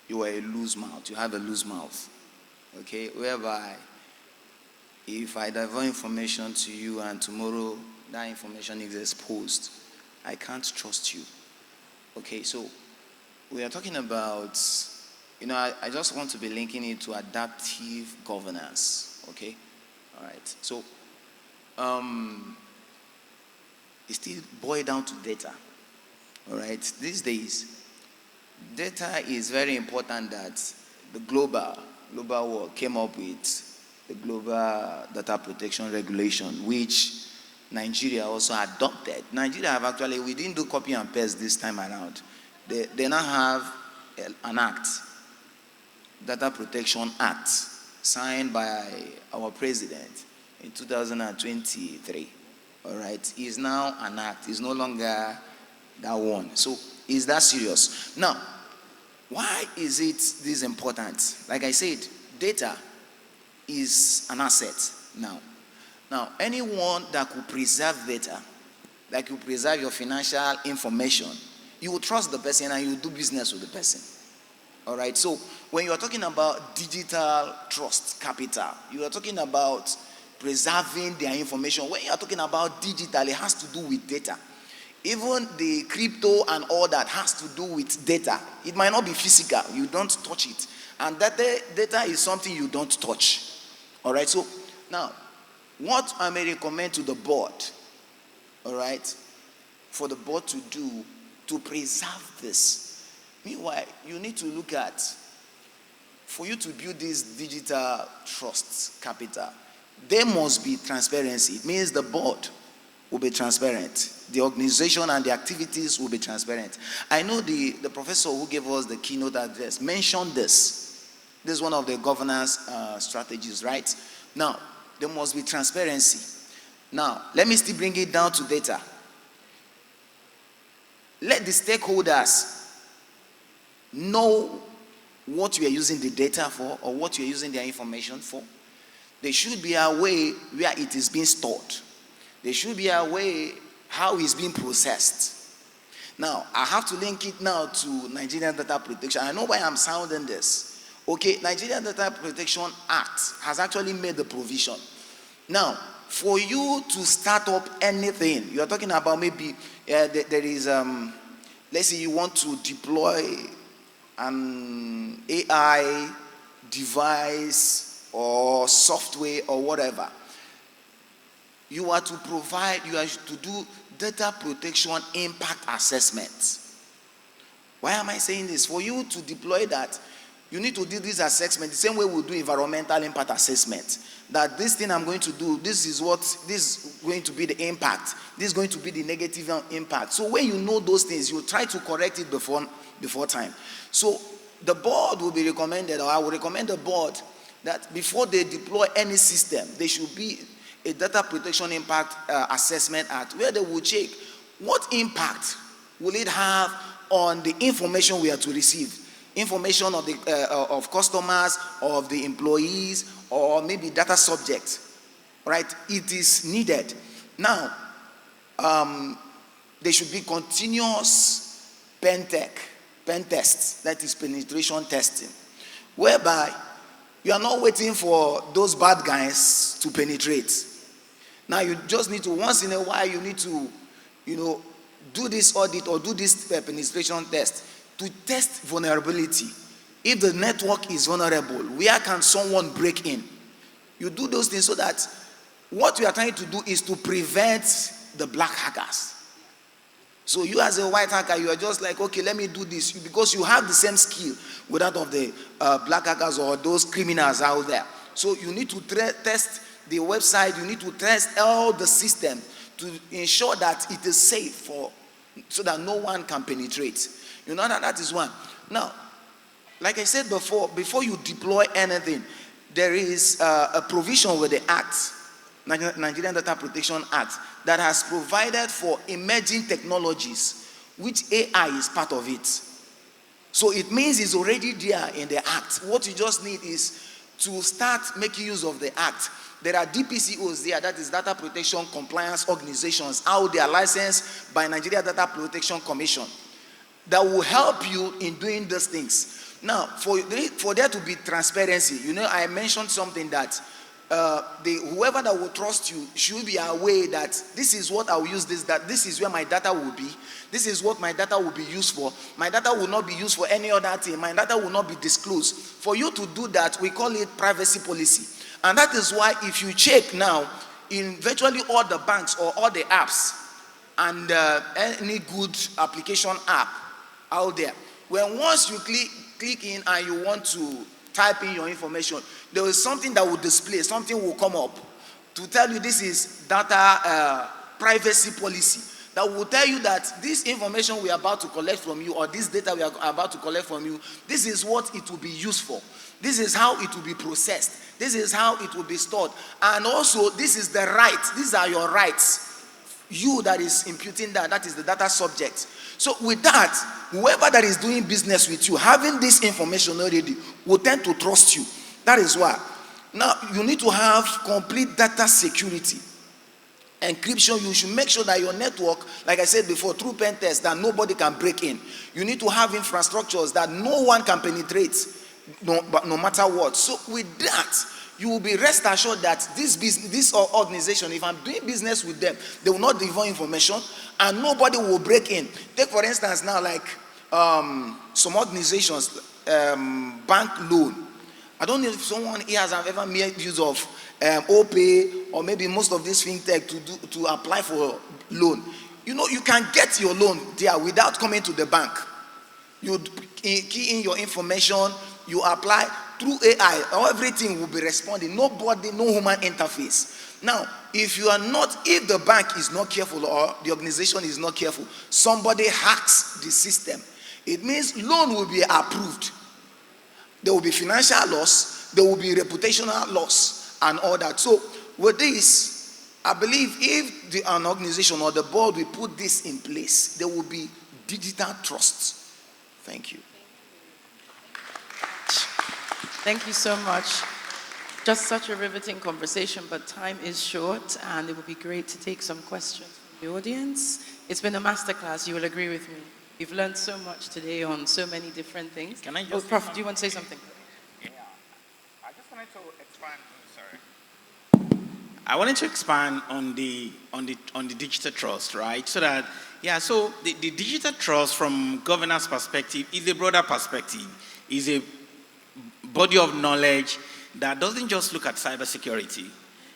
you are a loose mouth. You have a loose mouth, okay? Whereby, if I divulge information to you and tomorrow that information is exposed, I can't trust you. Okay, so we are talking about, you know, I just want to be linking it to adaptive governance, okay? All right, so it still boils down to data, all right? These days, data is very important. That the global world came up with the Global Data Protection Regulation, which Nigeria also adopted. Nigeria have actually, we didn't do copy and paste this time around. They now have an act, Data Protection Act, signed by our president in 2023. All right, is now an act. Is no longer that one. So is that serious? Now, why is it this important? Like I said, data is an asset now. Now, anyone that could preserve data, that could preserve your financial information, you will trust the person and you will do business with the person. All right, so when you are talking about digital trust capital, you are talking about preserving their information. When you are talking about digital, it has to do with data. Even the crypto and all that has to do with data. It might not be physical, you don't touch it. And that data is something you don't touch. All right, so now, what I may recommend to the board, all right, for the board to do to preserve this. Meanwhile, you need to look at, for you to build this digital trust capital, there must be transparency. It means the board will be transparent. The organization and the activities will be transparent. I know the professor who gave us the keynote address mentioned this. This is one of the governance strategies, right? Now, there must be transparency. Now, let me still bring it down to data. Let the stakeholders know what you are using the data for or what you are using their information for. There should be a way where it is being stored. There should be a way how it's being processed. Now, I have to link it now to Nigerian Data Protection. I know why I'm sounding this. Okay, Nigerian Data Protection Act has actually made the provision. Now, for you to start up anything, you are talking about maybe there is, let's say you want to deploy an AI device or software or whatever. You are to provide, you are to do data protection impact assessment. Why am I saying this? For you to deploy that, you need to do this assessment the same way we do environmental impact assessment. That this thing I'm going to do, this is going to be the impact. This is going to be the negative impact. So when you know those things, you try to correct it before time. So the board will be recommended, or I will recommend the board that before they deploy any system, there should be a data protection impact assessment act where they will check what impact will it have on the information we are to receive. Information of the of customers, of the employees, or maybe data subjects, right? It is needed. Now, there should be continuous pen tests, that is penetration testing, whereby you are not waiting for those bad guys to penetrate. Now you just need to, once in a while, you need to, do this audit or do this penetration test to test vulnerability. If the network is vulnerable, where can someone break in? You do those things so that what you are trying to do is to prevent the black hackers. So you as a white hacker, you are just like, okay, let me do this, because you have the same skill with that of the black hackers or those criminals out there. So you need to test the website, you need to test all the system to ensure that it is safe so that no one can penetrate. That is one. Now, like I said before you deploy anything, there is a provision with the Act, Nigerian Data Protection Act, that has provided for emerging technologies, which AI is part of it. So it means it's already there in the Act. What you just need is to start making use of the Act. There are DPCOs there, that is Data Protection Compliance Organizations, out there licensed by Nigeria Data Protection Commission, that will help you in doing those things. Now, for there to be transparency, I mentioned something that whoever that will trust you should be aware that this is what I will use that this is where my data will be. This is what my data will be used for. My data will not be used for any other thing. My data will not be disclosed. For you to do that, we call it privacy policy. And that is why if you check now in virtually all the banks or all the apps and any good application app out there, when once you click in and you want to type in your information, there is something that will display, something will come up to tell you this is data privacy policy, that will tell you that this information we are about to collect from you, or this data we are about to collect from you, this is what it will be used for. This is how it will be processed. This is how it will be stored. And also, this is the right. These are your rights. You that is imputing that is the data subject. So with that, whoever that is doing business with you, having this information already, will tend to trust you. That is why. Now, you need to have complete data security. Encryption, you should make sure that your network, like I said before, through pen tests, that nobody can break in. You need to have infrastructures that no one can penetrate, no matter what. So with that, you will be rest assured that this organization, if I'm doing business with them, they will not divulge information and nobody will break in. Take for instance now, like some organizations, bank loan. I don't know if someone here has ever made use of OPay or maybe most of this fintech to apply for loan. You can get your loan there without coming to the bank. You key in your information, you apply through AI, everything will be responding. No human interface. Now, if the bank is not careful or the organization is not careful, somebody hacks the system, it means loan will be approved. There will be financial loss, there will be reputational loss and all that. So with this, I believe if an organization or the board will put this in place, there will be digital trust. Thank you. Thank you so much. Just such a riveting conversation, but time is short, and it would be great to take some questions from the audience. It's been a masterclass, you will agree with me. We've learned so much today on so many different things. Can I just Prof, do you want to say something? Yeah, I just wanted to expand. I wanted to expand on the digital trust, right? So that, yeah, so the digital trust from governance perspective is a broader perspective, is a body of knowledge that doesn't just look at cybersecurity.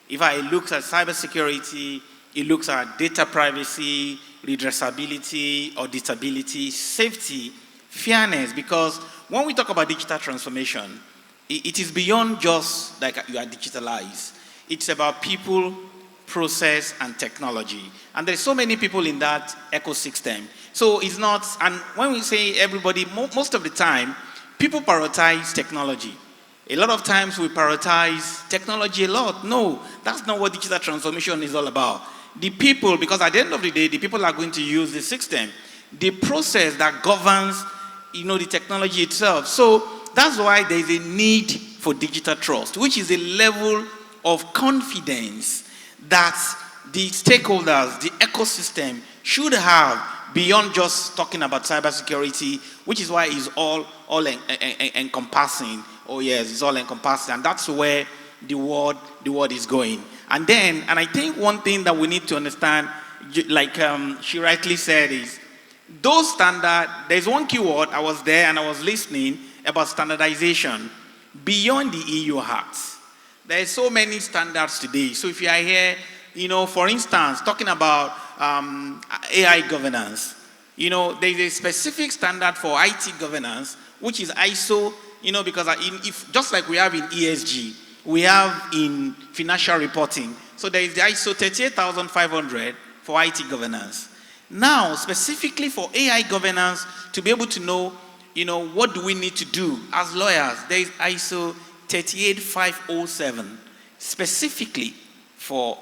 If I look at cybersecurity, it looks at data privacy, redressability, auditability, safety, fairness, because when we talk about digital transformation, it is beyond just like you are digitalized. It's about people, process, and technology. And there's so many people in that ecosystem. So it's not, and when we say everybody, most of the time, people prioritize technology. A lot of times we prioritize technology a lot. No, that's not what digital transformation is all about. The people, because at the end of the day, the people are going to use the system, the process that governs, the technology itself. So that's why there is a need for digital trust, which is a level of confidence that the stakeholders, the ecosystem should have beyond just talking about cybersecurity, which is why it's all encompassing. Oh yes, it's all encompassing, and that's where the world is going. And I think one thing that we need to understand, like she rightly said, is those standards. There's one keyword, I was there and I was listening about standardization beyond the EU Act. There's so many standards today. So if you are here, for instance, talking about AI governance, there's a specific standard for IT governance, which is ISO, because if just like we have in ESG, we have in financial reporting. So there is the ISO 38500 for IT governance. Now, specifically for AI governance, to be able to know, what do we need to do as lawyers, there is ISO 38507, specifically for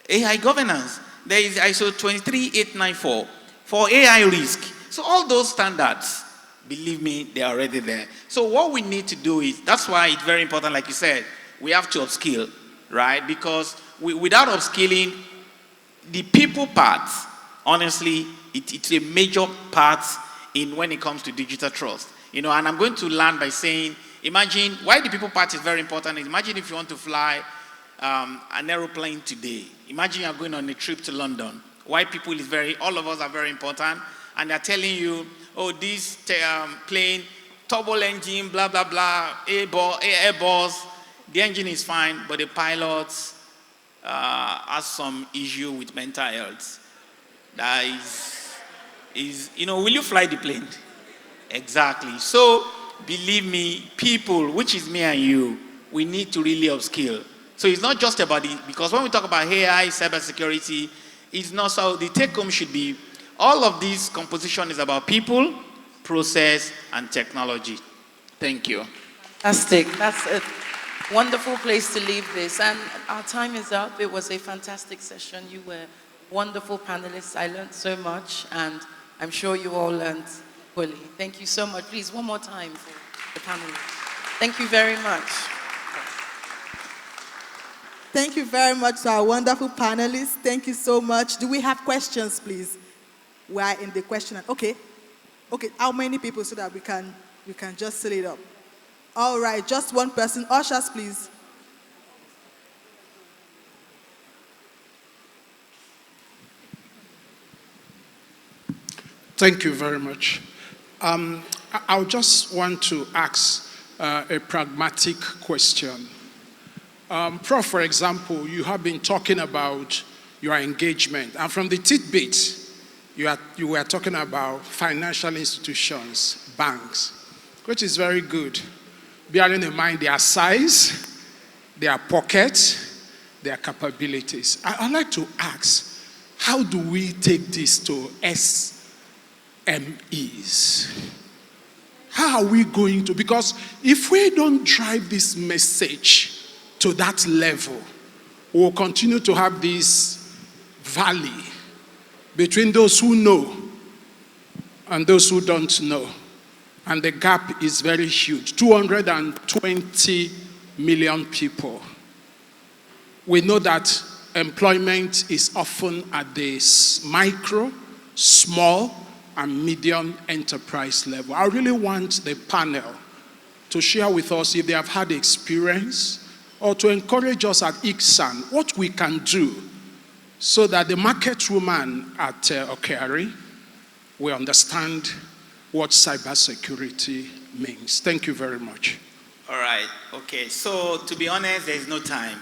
AI governance. There is ISO 23894 for AI risk. So all those standards, believe me, they are already there. So what we need to do is, that's why it's very important, like you said, we have to upskill, right? Because without upskilling, the people part, honestly, it's a major part in when it comes to digital trust. And I'm going to land by saying, imagine why the people part is very important. Imagine if you want to fly an aeroplane today. Imagine you're going on a trip to London. Why people is all of us are very important. And they're telling you, oh, this plane, turbo engine, blah, blah, blah, Airbus, the engine is fine, but the pilot has some issue with mental health. That is, will you fly the plane? Exactly. So, believe me, people, which is me and you, we need to really upskill. So it's not just about it, because when we talk about AI, cybersecurity, it's not so. The take home should be, all of this composition is about people, process, and technology. Thank you. Fantastic. That's a wonderful place to leave this. And our time is up. It was a fantastic session. You were wonderful panelists. I learned so much, and I'm sure you all learned fully. Thank you so much. Please, one more time for the panelists. Thank you very much. Thank you very much to our wonderful panelists. Thank you so much. Do we have questions, please? We are in the question. Okay. How many people so that we can just seal it up? All right, just one person. Ushers, please. Thank you very much. I just want to ask a pragmatic question. Prof, for example, you have been talking about your engagement, and from the tidbit, you were talking about financial institutions, banks, which is very good, bearing in mind their size, their pockets, their capabilities. I'd like to ask, how do we take this to SMEs? How are we going to? Because if we don't drive this message to that level, we'll continue to have this valley between those who know and those who don't know. And the gap is very huge. 220 million people. We know that employment is often at the micro, small, and medium enterprise level. I really want the panel to share with us if they have had experience or to encourage us at Icsan what we can do so that the market woman at Akerele will understand what cybersecurity means. Thank you very much. All right. Okay. So to be honest, there is no time.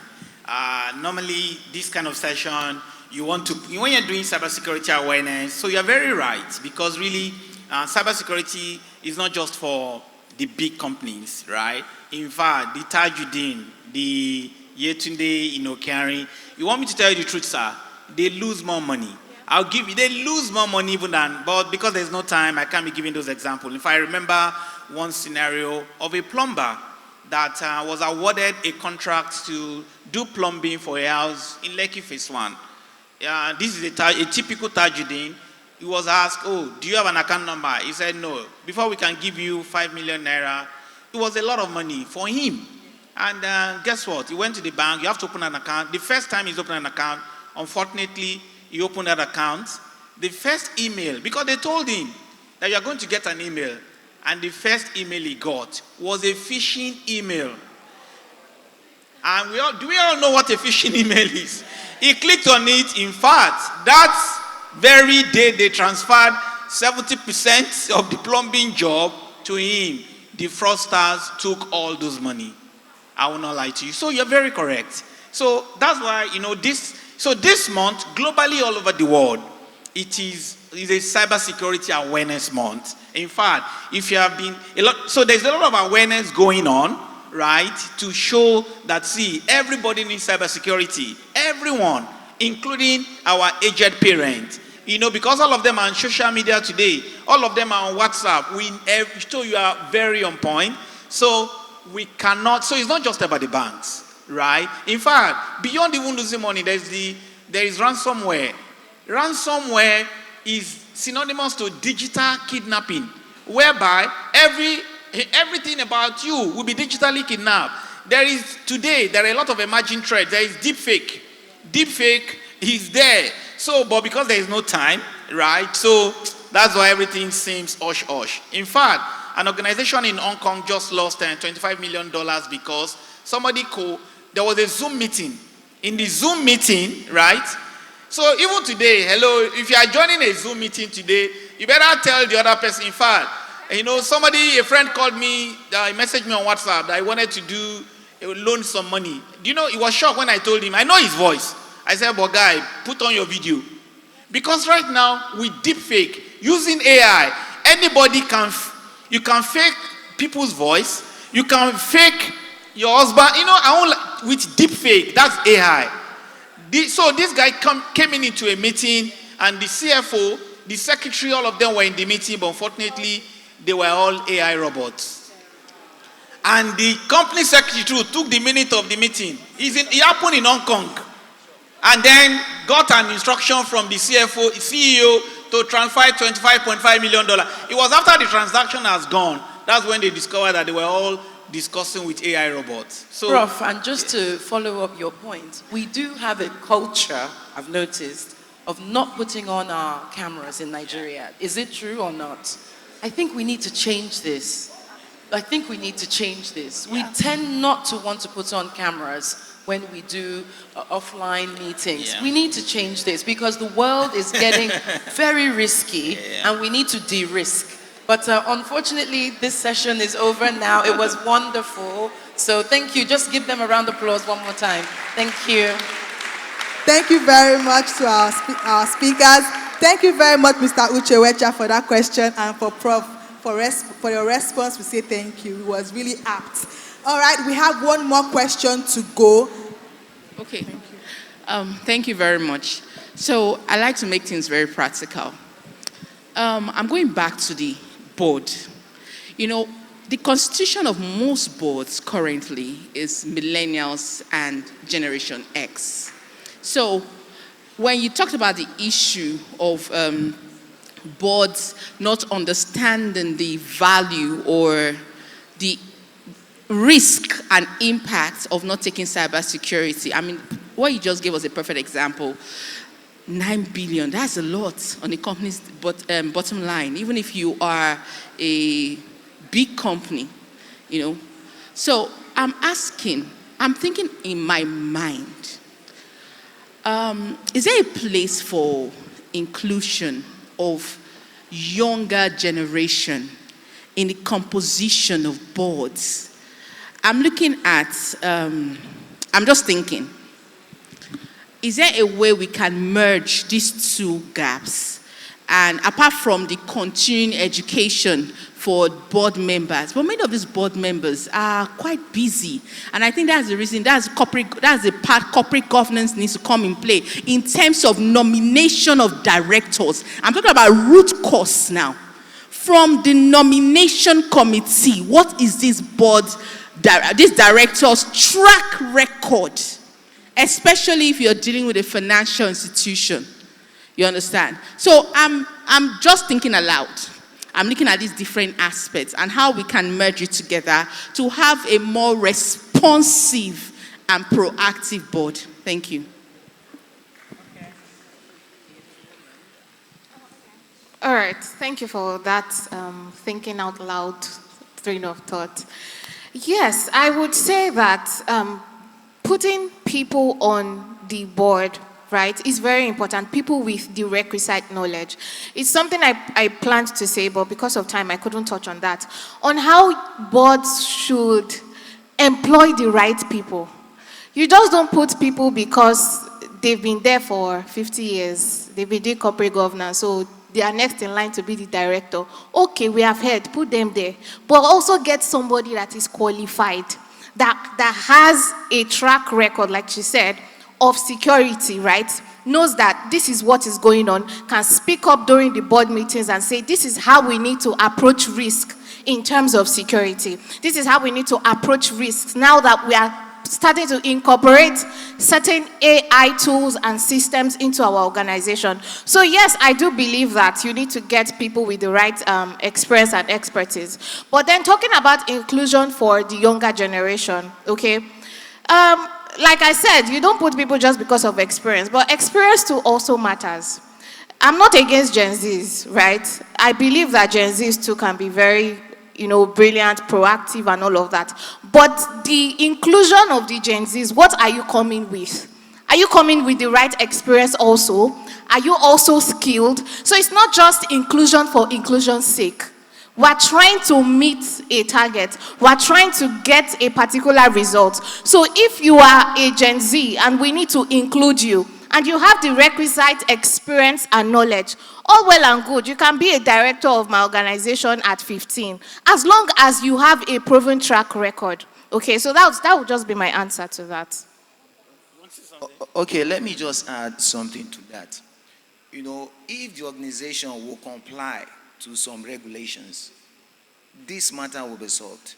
Normally, this kind of session, when you're doing cybersecurity awareness, so you're very right, because really, cybersecurity is not just for the big companies, right? In fact, the Tajuddin, the Yetunde, Kari, you want me to tell you the truth, sir? They lose more money. I'll give you, they lose more money even than, but because there's no time, I can't be giving those examples. If I remember one scenario of a plumber that was awarded a contract to do plumbing for a house in Lekki Phase 1. This is a typical Tajuddin. He was asked, oh, do you have an account number? He said, no. Before we can give you 5 million naira, it was a lot of money for him. And guess what? He went to the bank. You have to open an account. The first time he's opened an account, unfortunately, he opened that account. The first email, because they told him that you're going to get an email, and the first email he got was a phishing email. And do we all know what a phishing email is? He clicked on it. In fact, that very day they transferred 70% of the plumbing job to him. The fraudsters took all those money. I will not lie to you. So you're very correct. So that's why, this month, globally all over the world, it is a cybersecurity awareness month. In fact, if you have been so there's a lot of awareness going on, right, to show that, see, everybody needs cybersecurity. Everyone, including our aged parents. Because all of them are on social media today, all of them are on WhatsApp. So you are very on point. So we cannot, so it's not just about the banks, right? In fact, beyond even losing money, there is ransomware. Ransomware is synonymous to digital kidnapping, whereby everything about you will be digitally kidnapped. There are a lot of emerging threats. There is deepfake. Deepfake is there. So, but because there is no time, right? So that's why everything seems hush-hush. In fact, an organization in Hong Kong just lost $25 million because there was a Zoom meeting. In the Zoom meeting, right? So even today, hello, if you are joining a Zoom meeting today, you better tell the other person. In fact, a friend called me, he messaged me on WhatsApp that I wanted to loan some money. He was shocked when I told him, I know his voice. I said, but guy, put on your video. Because right now, with deepfake, using AI, you can fake people's voice, you can fake your husband, with deepfake, that's AI. So this guy came into a meeting, and the CFO, the secretary, all of them were in the meeting, but unfortunately, they were all AI robots. And the company secretary took the minute of the meeting. It happened in Hong Kong. And then got an instruction from the CEO to transfer $25.5 million. It was after the transaction has gone, that's when they discovered that they were all discussing with AI robots. So, Prof, and just to follow up your point, we do have a culture, I've noticed, of not putting on our cameras in Nigeria. Is it true or not? I think we need to change this. We tend not to want to put on cameras when we do offline meetings. Yeah. We need to change this because the world is getting very risky and we need to de-risk. But unfortunately, this session is over now. It was wonderful. So thank you. Just give them a round of applause one more time. Thank you. Thank you very much to our speakers. Thank you very much, Mr. Uchewecha, for that question, and for Prof, for your response. We say thank you. It was really apt. All right, we have one more question to go. Okay. Thank you very much. So I like to make things very practical. I'm going back to the board. The constitution of most boards currently is millennials and Generation X. So when you talked about the issue of boards not understanding the value or the risk and impact of not taking cybersecurity. I mean, what you just gave us a perfect example. 9 billion, that's a lot on a company's bottom line, even if you are a big company, you know. So I'm thinking in my mind, is there a place for inclusion of younger generation in the composition of boards? I'm looking at, I'm just thinking, is there a way we can merge these two gaps? And apart from the continuing education for board members, but many of these board members are quite busy. And I think that's the reason, that's the part corporate governance needs to come in play in terms of nomination of directors. I'm talking about root cause now. From the nomination committee, what is this this director's track record? Especially if you're dealing with a financial institution. You understand? So I'm just thinking aloud. I'm looking at these different aspects and how we can merge it together to have a more responsive and proactive board. Thank you. All right, thank you for that thinking out loud train of thought. Yes, I would say that putting people on the board, right, is very important. People with the requisite knowledge. It's something I planned to say, but because of time, I couldn't touch on that. On how boards should employ the right people. You just don't put people because they've been there for 50 years. They've been doing corporate governance, so they are next in line to be the director. Okay, we have heard, put them there. But also get somebody that is qualified, that has a track record, like she said, of security, right? Knows that this is what is going on, can speak up during the board meetings and say, this is how we need to approach risk in terms of security. This is how we need to approach risks now that we are starting to incorporate certain AI tools and systems into our organization. So yes, I do believe that you need to get people with the right experience and expertise. But then talking about inclusion for the younger generation, okay? Like I said, you don't put people just because of experience, but experience too also matters. I'm not against Gen Zs, right? I believe that Gen Zs too can be very, brilliant, proactive and all of that. But the inclusion of the Gen Zs, what are you coming with? Are you coming with the right experience also? Are you also skilled? So it's not just inclusion for inclusion's sake. We're trying to meet a target. We're trying to get a particular result. So if you are a Gen Z and we need to include you, and you have the requisite experience and knowledge, all well and good. You can be a director of my organization at 15, as long as you have a proven track record. Okay, so that would just be my answer to that. Okay, let me just add something to that. If the organization will comply to some regulations, this matter will be solved.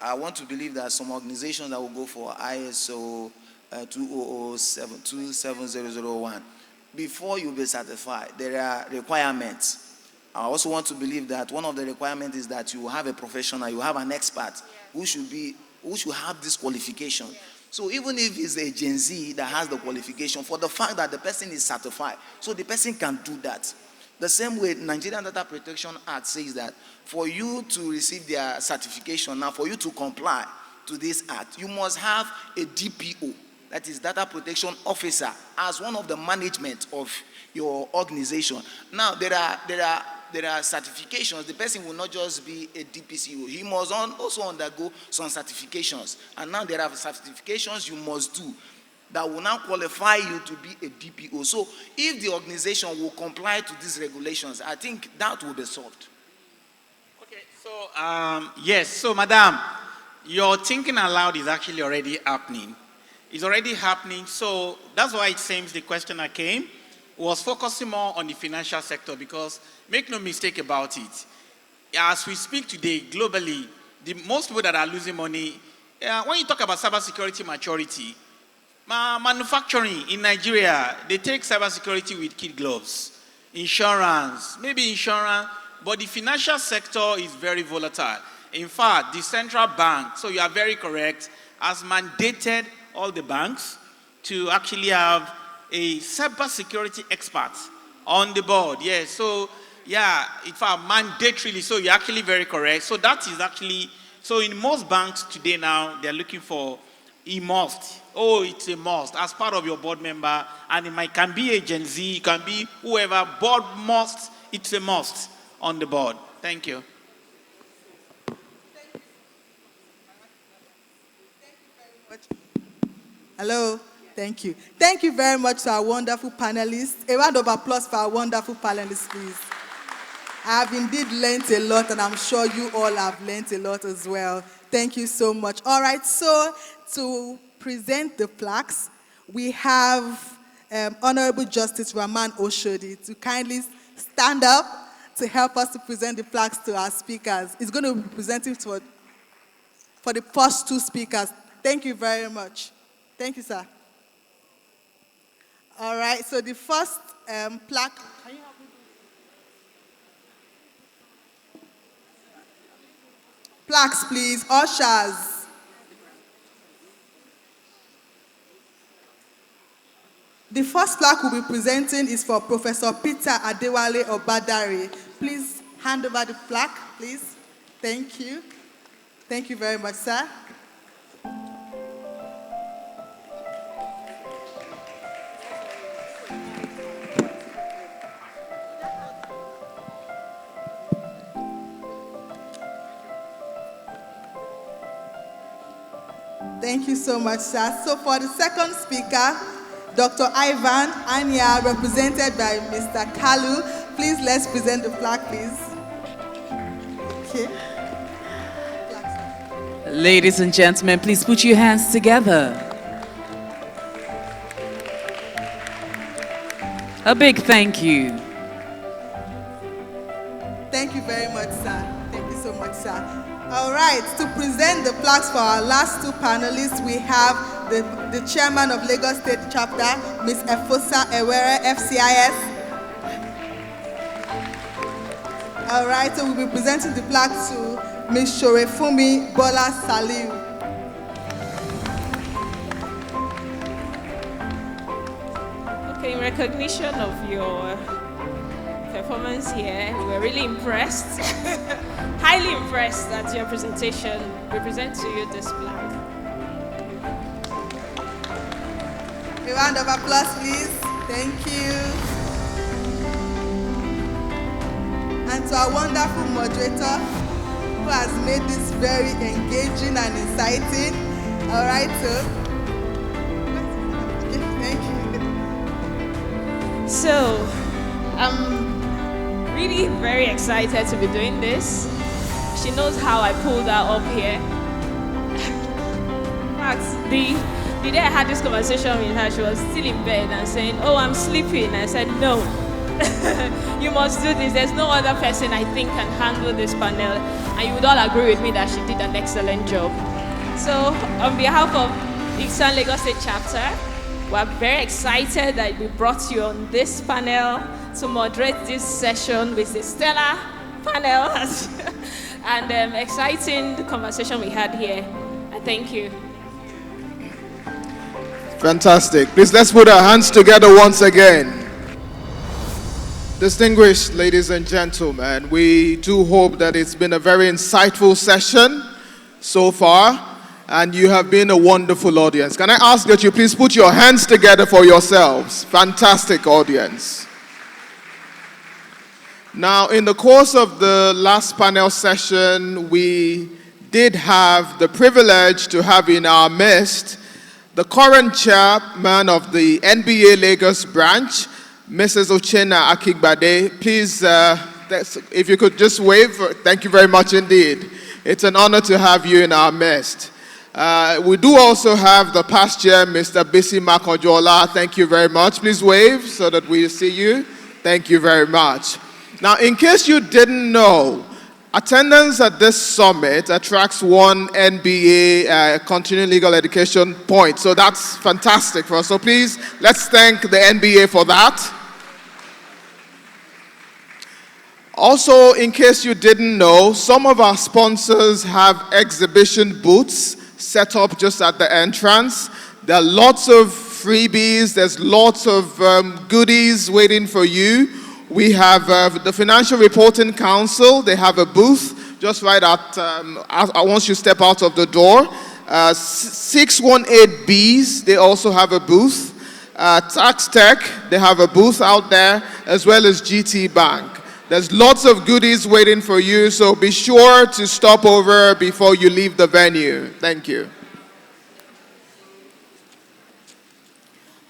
I want to believe that some organizations that will go for ISO 27001, before you be certified, there are requirements. I also want to believe that one of the requirements is that you have a professional, you have an expert who should have this qualification. So even if it's a Gen Z that has the qualification, for the fact that the person is certified, so the person can do that. The same way Nigerian Data Protection Act says that for you to receive their certification, now for you to comply to this act, you must have a DPO, that is Data Protection Officer, as one of the management of your organization. Now there are certifications. The person will not just be a DPCO. He must also undergo some certifications. And now there are certifications you must do that will now qualify you to be a DPO. So if the organization will comply to these regulations, I think that will be solved. Okay, so yes, so madam, your thinking aloud is actually already happening. It's already happening, so that's why it seems the questioner came was focusing more on the financial sector, because make no mistake about it, as we speak today globally, the most people that are losing money, when you talk about cybersecurity maturity, manufacturing in Nigeria, they take cybersecurity with kid gloves. Insurance, but the financial sector is very volatile. In fact, the central bank, so you are very correct, has mandated all the banks to actually have a cybersecurity expert on the board. Yes, so yeah, in fact, mandatorily, so you're actually very correct. So that is actually, so in most banks today now, they're looking for a must. Oh, it's a must as part of your board member, and it can be a Gen Z, it can be whoever, board must, it's a must on the board. Thank you. Hello, thank you. Thank you very much to our wonderful panelists. A round of applause for our wonderful panelists, please. I have indeed learned a lot, and I'm sure you all have learned a lot as well. Thank you so much. All right, so to present the plaques, we have Honorable Justice Raman Oshodi to kindly stand up to help us to present the plaques to our speakers. He's going to be presenting for the first two speakers. Thank you very much. Thank you, sir. All right, so the first plaque. Can you help me? Plaques, please. Ushers. The first plaque we'll be presenting is for Professor Peter Adewale Obadare. Please hand over the plaque, please. Thank you. Thank you very much, sir. Thank you so much, sir. So for the second speaker, Dr. Ivan Anya, represented by Mr. Kalu. Please, let's present the plaque, please. Okay. Ladies and gentlemen, please put your hands together. A big thank you. Thank you very much, sir. Thank you so much, sir. All right, to present the plaques for our last two panelists, we have the chairman of Lagos State Chapter, Ms. Efosa Ewere, FCIS. All right, so we'll be presenting the plaque to Ms. Shorefunmi Bola Saliu. Okay, in recognition of your performance here, we were really impressed, highly impressed at your presentation. We present to you this plaque. A round of applause, please. Thank you. And to our wonderful moderator, who has made this very engaging and exciting. All right, so. Thank you. So, I'm really very excited to be doing this. She knows how I pulled her up here. In fact, the day I had this conversation with her, she was still in bed and saying, "Oh, I'm sleeping." I said, "No, you must do this. There's no other person I think can handle this panel." And you would all agree with me that she did an excellent job. So, on behalf of Icsan Lagos State Chapter, we're very excited that we brought you on this panel to moderate this session with the stellar panel and exciting conversation we had here. I thank you. Fantastic. Please let's put our hands together once again. Distinguished ladies and gentlemen, we do hope that it's been a very insightful session so far, and you have been a wonderful audience. Can I ask that you please put your hands together for yourselves? Fantastic audience. Now, in the course of the last panel session, we did have the privilege to have in our midst the current chairman of the NBA Lagos branch, Mrs. Uchenna Akigbade. Please, if you could just wave. Thank you very much indeed. It's an honor to have you in our midst. We do also have the past chair, Mr. Bisi Makojola. Thank you very much. Please wave so that we see you. Thank you very much. Now, in case you didn't know, attendance at this summit attracts one NBA continuing legal education point. So that's fantastic for us. So please, let's thank the NBA for that. Also, in case you didn't know, some of our sponsors have exhibition booths set up just at the entrance. There are lots of freebies, there's lots of goodies waiting for you. We have the Financial Reporting Council, they have a booth just right at, once you step out of the door. 618Bs, they also have a booth. Tax Tech, they have a booth out there, as well as GT Bank. There's lots of goodies waiting for you, so be sure to stop over before you leave the venue. Thank you.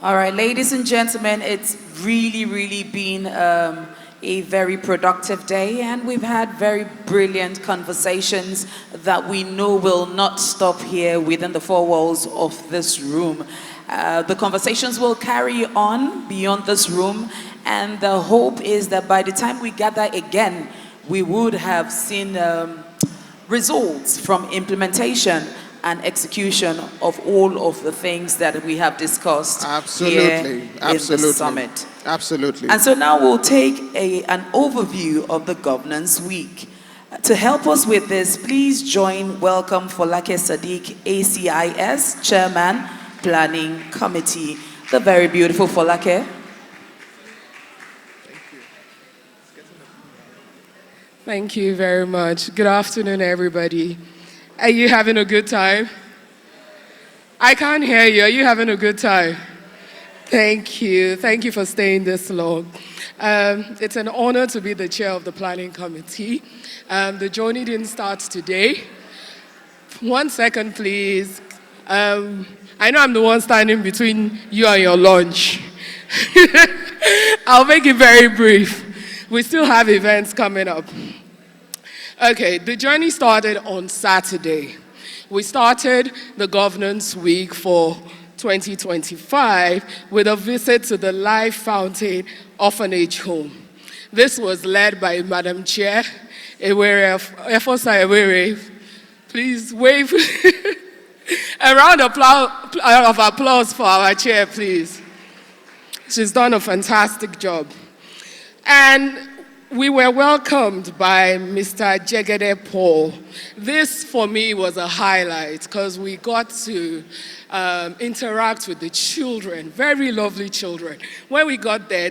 All right, ladies and gentlemen, it's really been a very productive day, and we've had very brilliant conversations that we know will not stop here within the four walls of this room. The conversations will carry on beyond this room, and the hope is that by the time we gather again, we would have seen results from implementation and execution of all of the things that we have discussed here in the summit. Absolutely. And so now we'll take an overview of the Governance Week. To help us with this, please welcome Folake Sadiq, ACIS, Chairman, Planning Committee. The very beautiful Folake. Thank you very much. Good afternoon, everybody. Are you having a good time? I can't hear you. Are you having a good time? Thank you. Thank you for staying this long. It's an honor to be the chair of the Planning Committee. The journey didn't start today. 1 second, please. I know I'm the one standing between you and your lunch. I'll make it very brief. We still have events coming up. Okay, the journey started on Saturday. We started the Governance Week for 2025 with a visit to the Life Fountain Orphanage Home. This was led by Madam Chair, Efosa Ewere. Please wave a round of applause for our chair, please. She's done a fantastic job. And we were welcomed by Mr. Jegede Paul. This, for me, was a highlight because we got to interact with the children, very lovely children. When we got there,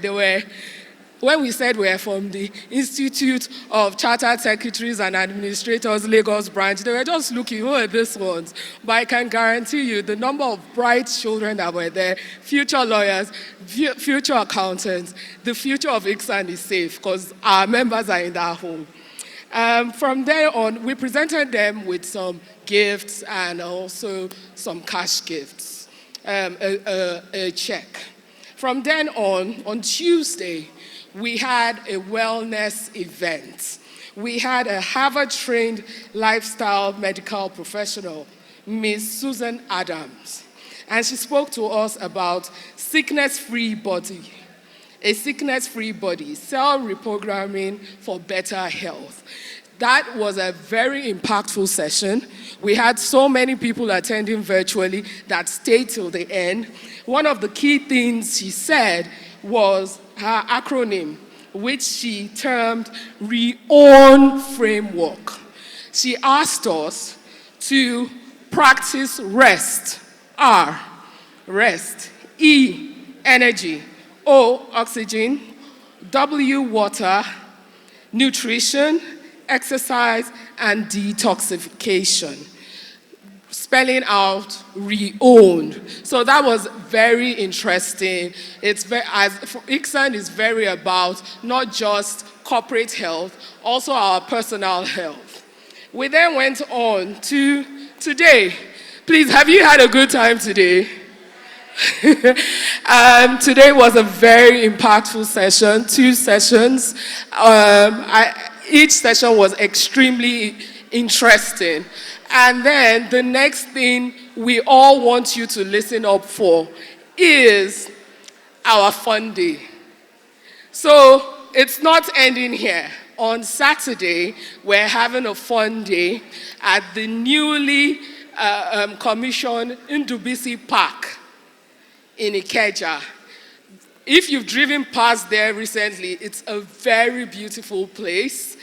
when we said we're from the Institute of Chartered Secretaries and Administrators, Lagos branch, they were just looking, who are these ones? But I can guarantee you the number of bright children that were there, future lawyers, future accountants, the future of Icsan is safe because our members are in that home. From there on, we presented them with some gifts and also some cash gifts, a check. From then on Tuesday, we had a wellness event. We had a Harvard-trained lifestyle medical professional, Ms. Susan Adams, and she spoke to us about sickness-free body, a sickness-free body, cell reprogramming for better health. That was a very impactful session. We had so many people attending virtually that stayed till the end. One of the key things she said was her acronym, which she termed REOWN framework. She asked us to practice rest, R, rest, E, energy, O, oxygen, W, water, nutrition, exercise, and detoxification. Spelling out REOWN. So that was very interesting. Icsan is very about not just corporate health, also our personal health. We then went on to today. Please, have you had a good time today? Today was a very impactful session, 2 sessions. Each session was extremely interesting. And then the next thing we all want you to listen up for is our fun day. So it's not ending here. On Saturday, we're having a fun day at the newly commissioned Ndubisi Park in Ikeja. If you've driven past there recently, it's a very beautiful place.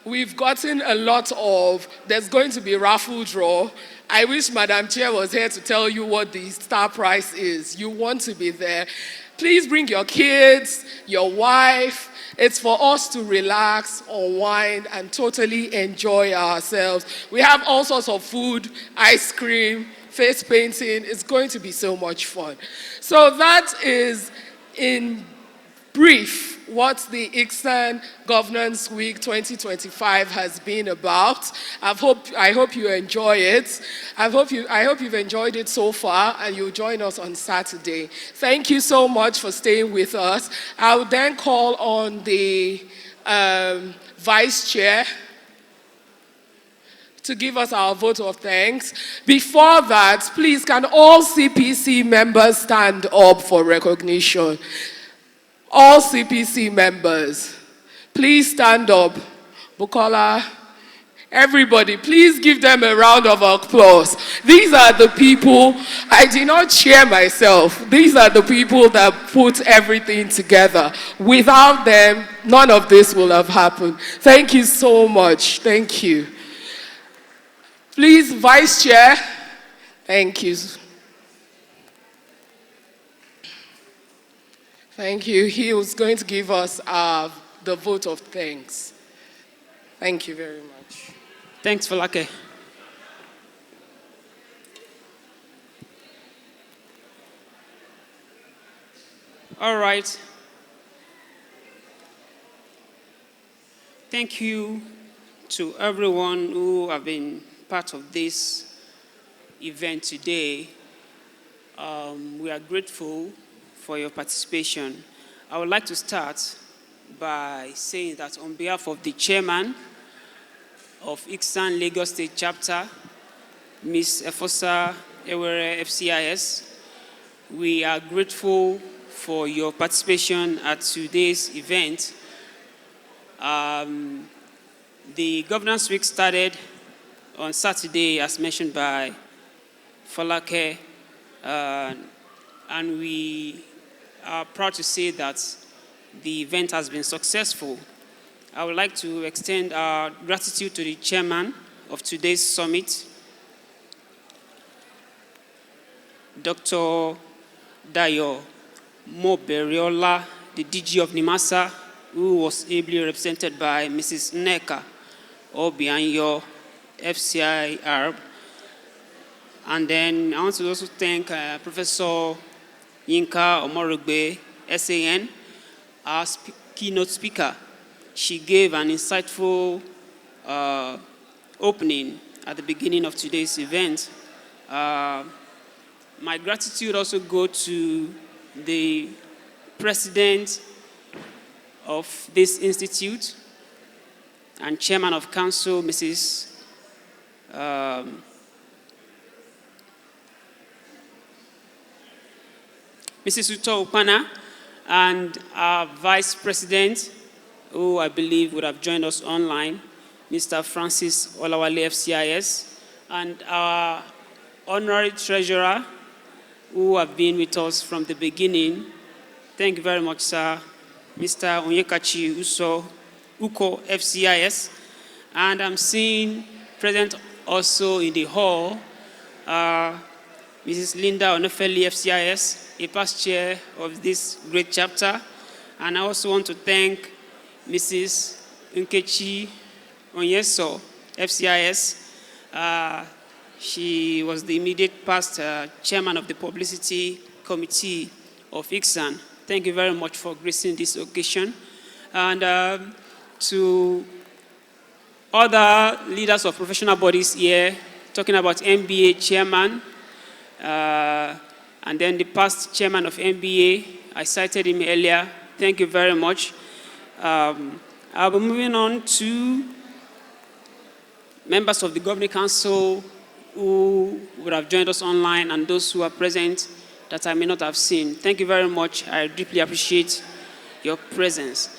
We've gotten a lot of, there's going to be a raffle draw. I wish Madam Chair was here to tell you what the star prize is. You want to be there. Please bring your kids, your wife. It's for us to relax, unwind, and totally enjoy ourselves. We have all sorts of food, ice cream, face painting. It's going to be so much fun. So that is, in brief, what the Icsan Governance Week 2025 has been about. I hope you enjoy it. I hope you've enjoyed it so far, and you'll join us on Saturday. Thank you so much for staying with us. I will then call on the Vice Chair to give us our vote of thanks. Before that, please, can all CPC members stand up for recognition? All CPC members, please stand up. Bukola, everybody, please give them a round of applause. These are the people, I did not chair myself. These are the people that put everything together. Without them, none of this will have happened. Thank you so much. Thank you. Please, Vice Chair. Thank you. Thank you. He was going to give us the vote of thanks. Thank you very much. Thanks, Falake. All right. Thank you to everyone who have been part of this event today. We are grateful for your participation. I would like to start by saying that on behalf of the chairman of Icsan Lagos State Chapter, Ms. Efosa Ewere FCIS, we are grateful for your participation at today's event. The Governance Week started on Saturday, as mentioned by Falake, and we are proud to say that the event has been successful. I would like to extend our gratitude to the chairman of today's summit, Dr. Dayo Moberiola, the DG of NIMASA, who was ably represented by Mrs. Neka Obianyo, FCIR. And then I want to also thank Professor Yinka Omorogbe, SAN, our keynote speaker. She gave an insightful opening at the beginning of today's event. My gratitude also goes to the president of this institute and chairman of council, Mrs. Uto Upana, and our vice president, who I believe would have joined us online, Mr. Francis Olawale FCIS, and our honorary treasurer, who have been with us from the beginning. Thank you very much, sir. Mr. Onyekachi Uko FCIS. And I'm seeing present also in the hall, Mrs. Linda Onofeli FCIS, a past chair of this great chapter. And I also want to thank Mrs. Nkechi Onyeso FCIS. She was the immediate past chairman of the publicity committee of Icsan. Thank you very much for gracing this occasion. And to other leaders of professional bodies here, talking about MBA chairman, and then the past chairman of MBA, I cited him earlier. Thank you very much. I'll be moving on to members of the Governing Council who would have joined us online and those who are present that I may not have seen. Thank you very much. I deeply appreciate your presence.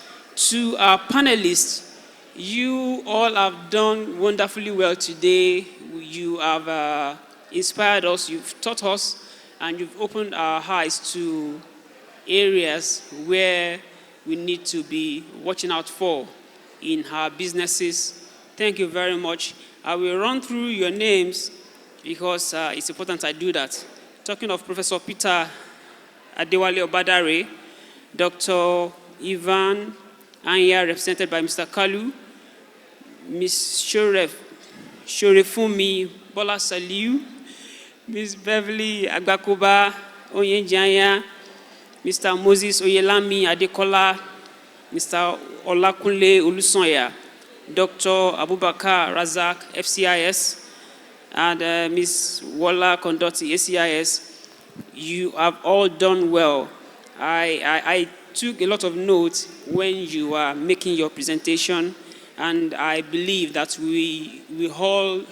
To our panelists, you all have done wonderfully well today. You have inspired us, you've taught us, and you've opened our eyes to areas where we need to be watching out for in our businesses. Thank you very much. I will run through your names because it's important I do that. Talking of Professor Peter Adewale Obadare, Dr. Ivan Anya, represented by Mr. Kalu, Ms. Shorefunmi, Bola Saliu, Ms. Beverley, Agbakoba, Onyejianya, Mr. Moses Oyelami Adekola, Mr. Olakunle Olusonya, Dr. Abubakar Razak, FCIS, and Ms. Wala Kondoti, ACIS. You have all done well. I took a lot of notes when you were making your presentation, and I believe that we all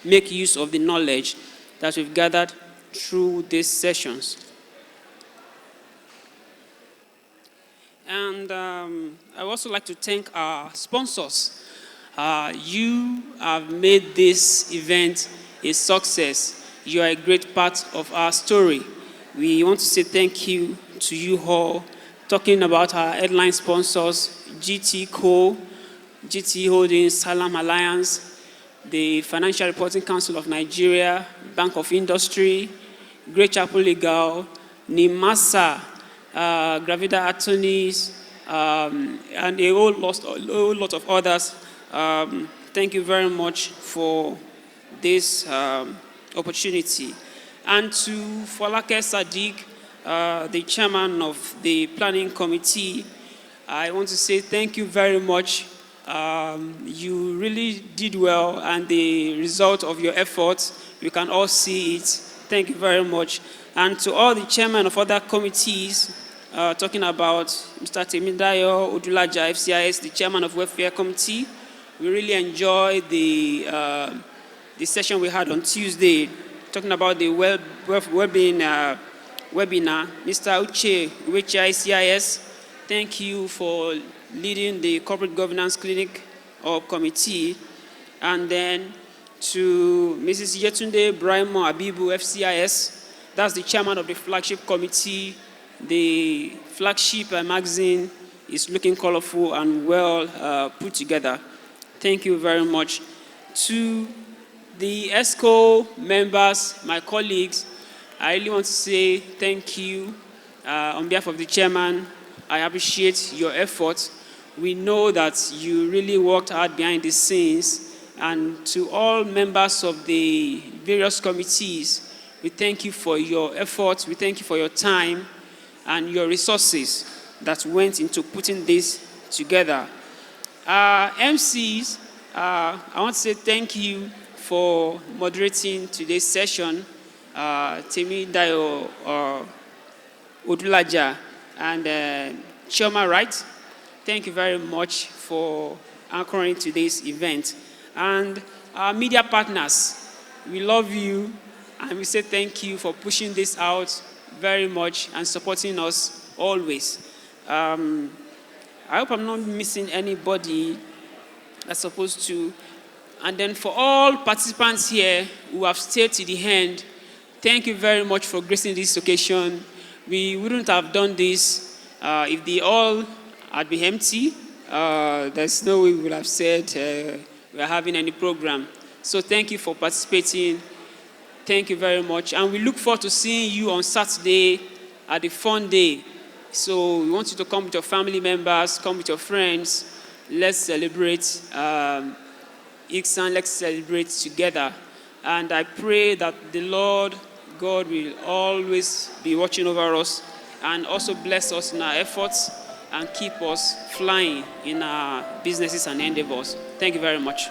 make use of the knowledge that we've gathered through these sessions. And I would also like to thank our sponsors. You have made this event a success. You are a great part of our story. We want to say thank you to you all. Talking about our headline sponsors, GT Co, GT Holdings, Salam Alliance, the Financial Reporting Council of Nigeria, Bank of Industry, Great Chapel Legal, NIMASA, Gravida Attorneys, and a whole lot of others. Thank you very much for this opportunity. And to Folake Sadiq, the chairman of the planning committee, I want to say thank you very much. You really did well, and the result of your efforts, you can all see it. Thank you very much. And to all the chairmen of other committees, talking about Mr. Temidayo Odulaja, FCIS, the chairman of Welfare Committee. We really enjoyed the session we had on Tuesday, talking about the well-being webinar. Mr. Uche, which ACIS, thank you for leading the corporate governance clinic or committee. And then to Mrs. Yetunde Braimo Abibu, FCIS, that's the chairman of the flagship committee. The flagship magazine is looking colorful and well put together. Thank you very much. To the ESCO members, my colleagues, I really want to say thank you. On behalf of the chairman, I appreciate your efforts. We know that you really worked hard behind the scenes. And to all members of the various committees, we thank you for your efforts. We thank you for your time and your resources that went into putting this together. MCs, I want to say thank you for moderating today's session. Temidayo Odulaja and Chioma Wright, thank you very much for anchoring today's event. And our media partners, we love you, and we say thank you for pushing this out very much and supporting us always. I hope I'm not missing anybody that's supposed to. And then for all participants here who have stayed to the end, thank you very much for gracing this occasion. We wouldn't have done this if they all had been empty. There's no way we would have said we are having any program. So thank you for participating. Thank you very much. And we look forward to seeing you on Saturday at the fun day. So we want you to come with your family members, come with your friends. Let's celebrate Icsan, let's celebrate together. And I pray that the Lord God will always be watching over us and also bless us in our efforts and keep us flying in our businesses and endeavors. Thank you very much.